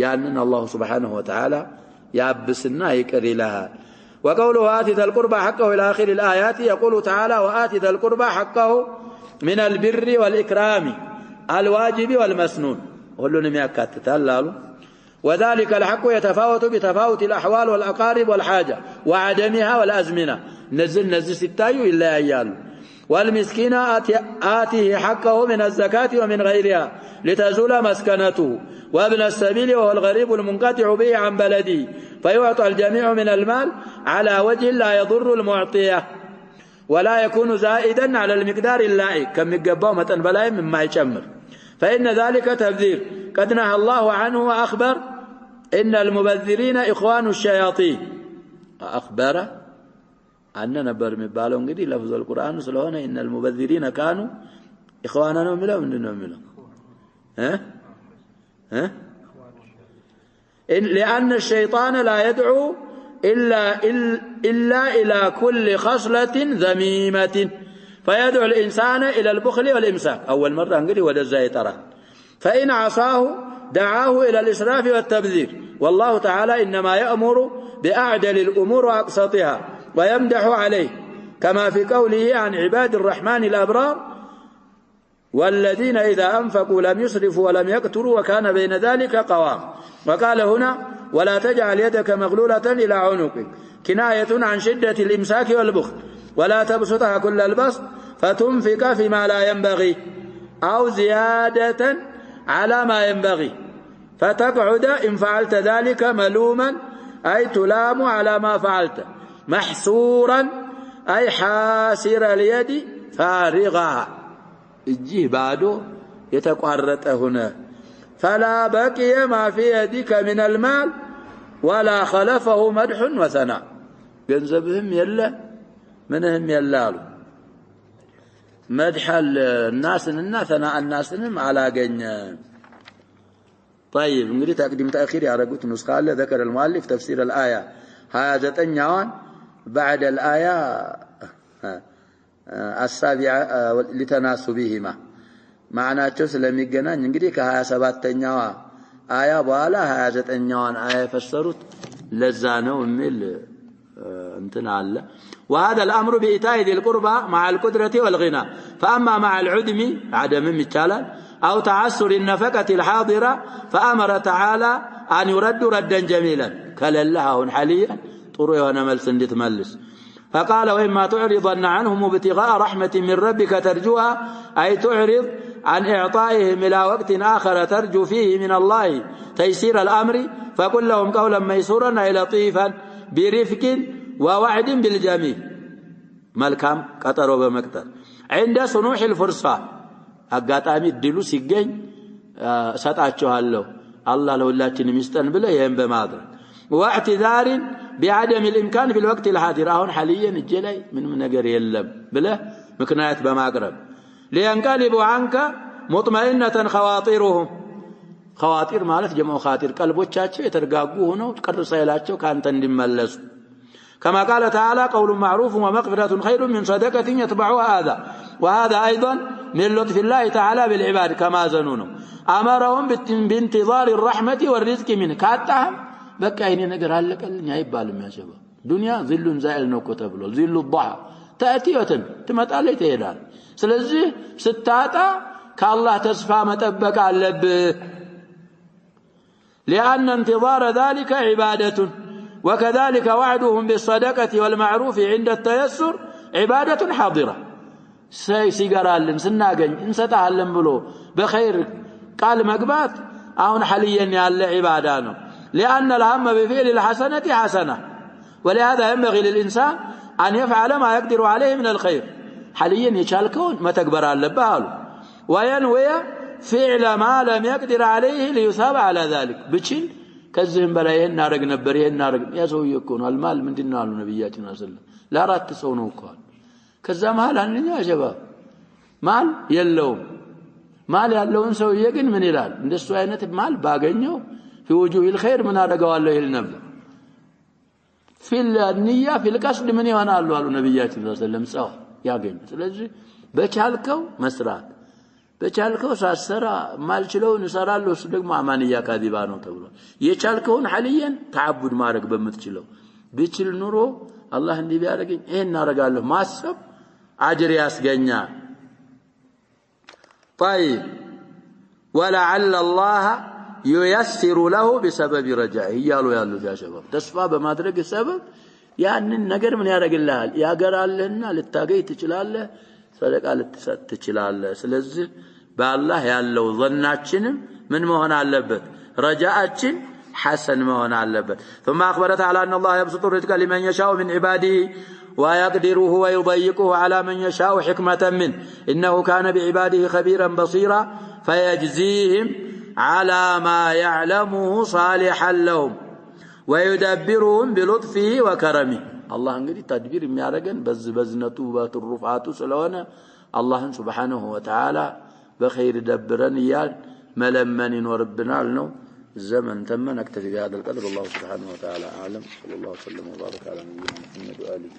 ያንን الله سبحانه وتعالى يابسنا يقر لها وقوله آتي ذا القربى حقه إلى آخر الآيات يقول تعالى وآتي ذا القربى حقه من البر والإكرام الواجب والمسنون كلهم يكتتلالو وذلك الحق يتفاوت بتفاوت الأحوال والأقارب والحاجة وعدمها والأزمنة نزل ستايو إلا أيال والمسكين آتيه حقه من الزكاة ومن غيرها لتزول مسكنته وابن السبيل وهو الغريب المنقطع به عن بلده فيعطى الجميع من المال على وجه لا يضر المعطيه ولا يكون زائدا على المقدار اللائق كم يقبوا متن بلاي مما يشمر فإن ذلك تبذير قد نهى الله عنه وأخبر إن المبذرين إخوان الشياطين أخبر أن نبر مبالو انقدي لفظ القرآن سلوهنا إن المبذرين كانوا إخواننا وملا وملا لأن الشيطان لا يدعو إلا إلى كل خصلة ذميمة فيدعو الإنسان إلى البخل والإمساك أول مرة انقدي ودزاي ترى فإن عصاه دعاه إلى الإسراف والتبذير والله تعالى إنما يأمر بأعدل الأمور وأقسطها ويمدح عليه كما في قوله عن عباد الرحمن الأبرار والذين إذا أنفقوا لم يسرفوا ولم يقتروا وكان بين ذلك قوام. وقال هنا ولا تجعل يدك مغلولة إلى عنقك كناية عن شدة الإمساك والبخل ولا تبسطها كل البسط فتنفق فيما لا ينبغي أو زيادة على ما ينبغي فتقعد إن فعلت ذلك ملوما أي تلام على ما فعلت محسورا أي حاسر اليد فارغها الجيه بعده يتقرط هنا فلا بقي ما في يدك من المال ولا خلفه مدح وثناء ገንዘብህም የለ ምንህም የላሉ مدح الناسنا ثناء الناسንም አላገኘ طيب እንግዲህ تقديم تأخير ያደረጉት نسخة አለ ذكر المؤلف تفسير الآية 29 بعد الآية السابعة لتناسبهما معناቸው ስለሚገናኝ እንግዲህ ከ27ኛው آية በኋላ 29ኛውን آية ፈሰሩት ለዛ ነው የሚል انتن على وهذا الأمر بإيتاء ذي القربى مع القدرة والغنى فأما مع العدم عدم مثالا أو تعسر النفقة الحاضرة فأمر تعالى أن يرد ردا جميلا كللها حاليا طروا ونمل سندت ملس فقال وإما تعرضن عنهم ابتغاء رحمة من ربك ترجوها أي تعرض عن إعطائهم إلى وقت آخر ترجو فيه من الله تيسير الأمر فقل لهم قولا ميسورا أي لطيفا برفق ووعد بالجميل ملكام قطروا بمقتر عند صنوح الفرصة አጋጣሚ ድሉ ሲገኝ ሰጣቸዋለሁ አላህ ለሁላችንም ይስጠን ብለ ይሄን በማድረግ واعتذار بعدم الامكان في الوقت الحاضر አሁን حاليا እጄ ላይ ምንም ነገር የለም ብለ ምክንያት በማቅረብ لينقلبوا عنك مطمئنة خواطرهم خواطر ማለት ጀመው خاطر ቀልቦቻቸው የተረጋጉ ሆነው ቅር ሳይላቸው ካንተ እንዲመለሱ كما قال تعالى قول معروف ومغفرة خير من صدقة يتبعها هذا وهذا أيضا من لطف الله تعالى بالعباد كما زنونه أمرهم بانتظار الرحمة والرزق منه كاتهم بقى هنا نقر هلك اللي يبال يا شباب دنيا ظل زائل نو كتب له ظل الضحى تأتي تمت عليه تهدال سلزي ستاتا كالله تسفى متبك على لأن انتظار ذلك عبادة وكذلك وعدهم بالصدقة والمعروف عند التيسر عبادة حاضرة سيقرالن سناغن انستهلن بلو بخير قال مقبات اهون حاليا ياله عبادانه لأن الهم بفعل الحسنة حسنة ولهذا ينبغي للإنسان أن يفعل ما يقدر عليه من الخير حاليا يشالكون ما تكبر اللبال وينوي فعل ما لم يقدر عليه ليثاب على ذلك بتشيل كزهم بلا ይሄን እናረግ ነበር ይሄን እናረግ ያሰውዬ እኮ ነው አልማል ምንድነው አሉ ነብያችን አሰለ ለአራት ሰው ነው እኮ ከዛ መሃል አንኛ ሸባብ ማል የለውም ማል ያለውን ሰውዬ ግን ምን ይላል እንደሱ አይነት ማል ባገኘው في وجوه الخير من አደጋዋለሁ ይል ነበር في النية في القصد من ይሆናሉ አሉ ነብያችን ሰለላሁ ዐለይሂ ወሰለም ያገኙ ስለዚህ በቻልከው መስራት በቻልከው ሳሰራ ማልችለውን እሰራለሁ እሱ ደግሞ አማንያ ካዲባ ነው ተብሏል የቻልከውን حاليا ተዓቡድ ማድረግ በመትችለው ቢችል ኑሮ አላህ እንዲህ ቢያደርገኝ ይሄን እናረጋለሁ ማሰብ አጅር ያስገኛል طيب ولعل الله ييسر له بسبب رجائه يالو يا شباب ተስፋ በማድረግ ሰበብ ያንን ነገር ምን ያደርግልሃል ያገራልና ልታገኝ ትችላለህ ሰደቃ ልትሰጥ ትችላለህ ስለዚህ በአላህ ያለው ظناችንም ምን መሆን አለበት ረጃአችን حسن መሆን አለበት ثم أخبر تعالى أن الله يبسط الرزق لمن يشاء من عباده ويقدره ويضيقه على من يشاء حكمة منه إنه كان بعباده خبيرا بصيرا فيجزيهم على ما يعلمه صالحا لهم ويدبرهم بلطفه وكرمه الله እንግዲህ ተድቢር የሚያደርገን በዝነቱ በትሩፋቱ ስለሆነ አላህን Subhanahu Wa Ta'ala بخير دبرن يال ملمن ينوربنال نو الزمن تم نكتفي بهذا القدر الله سبحانه وتعالى أعلم صلى الله وسلم وبارك على نبينا محمد وآله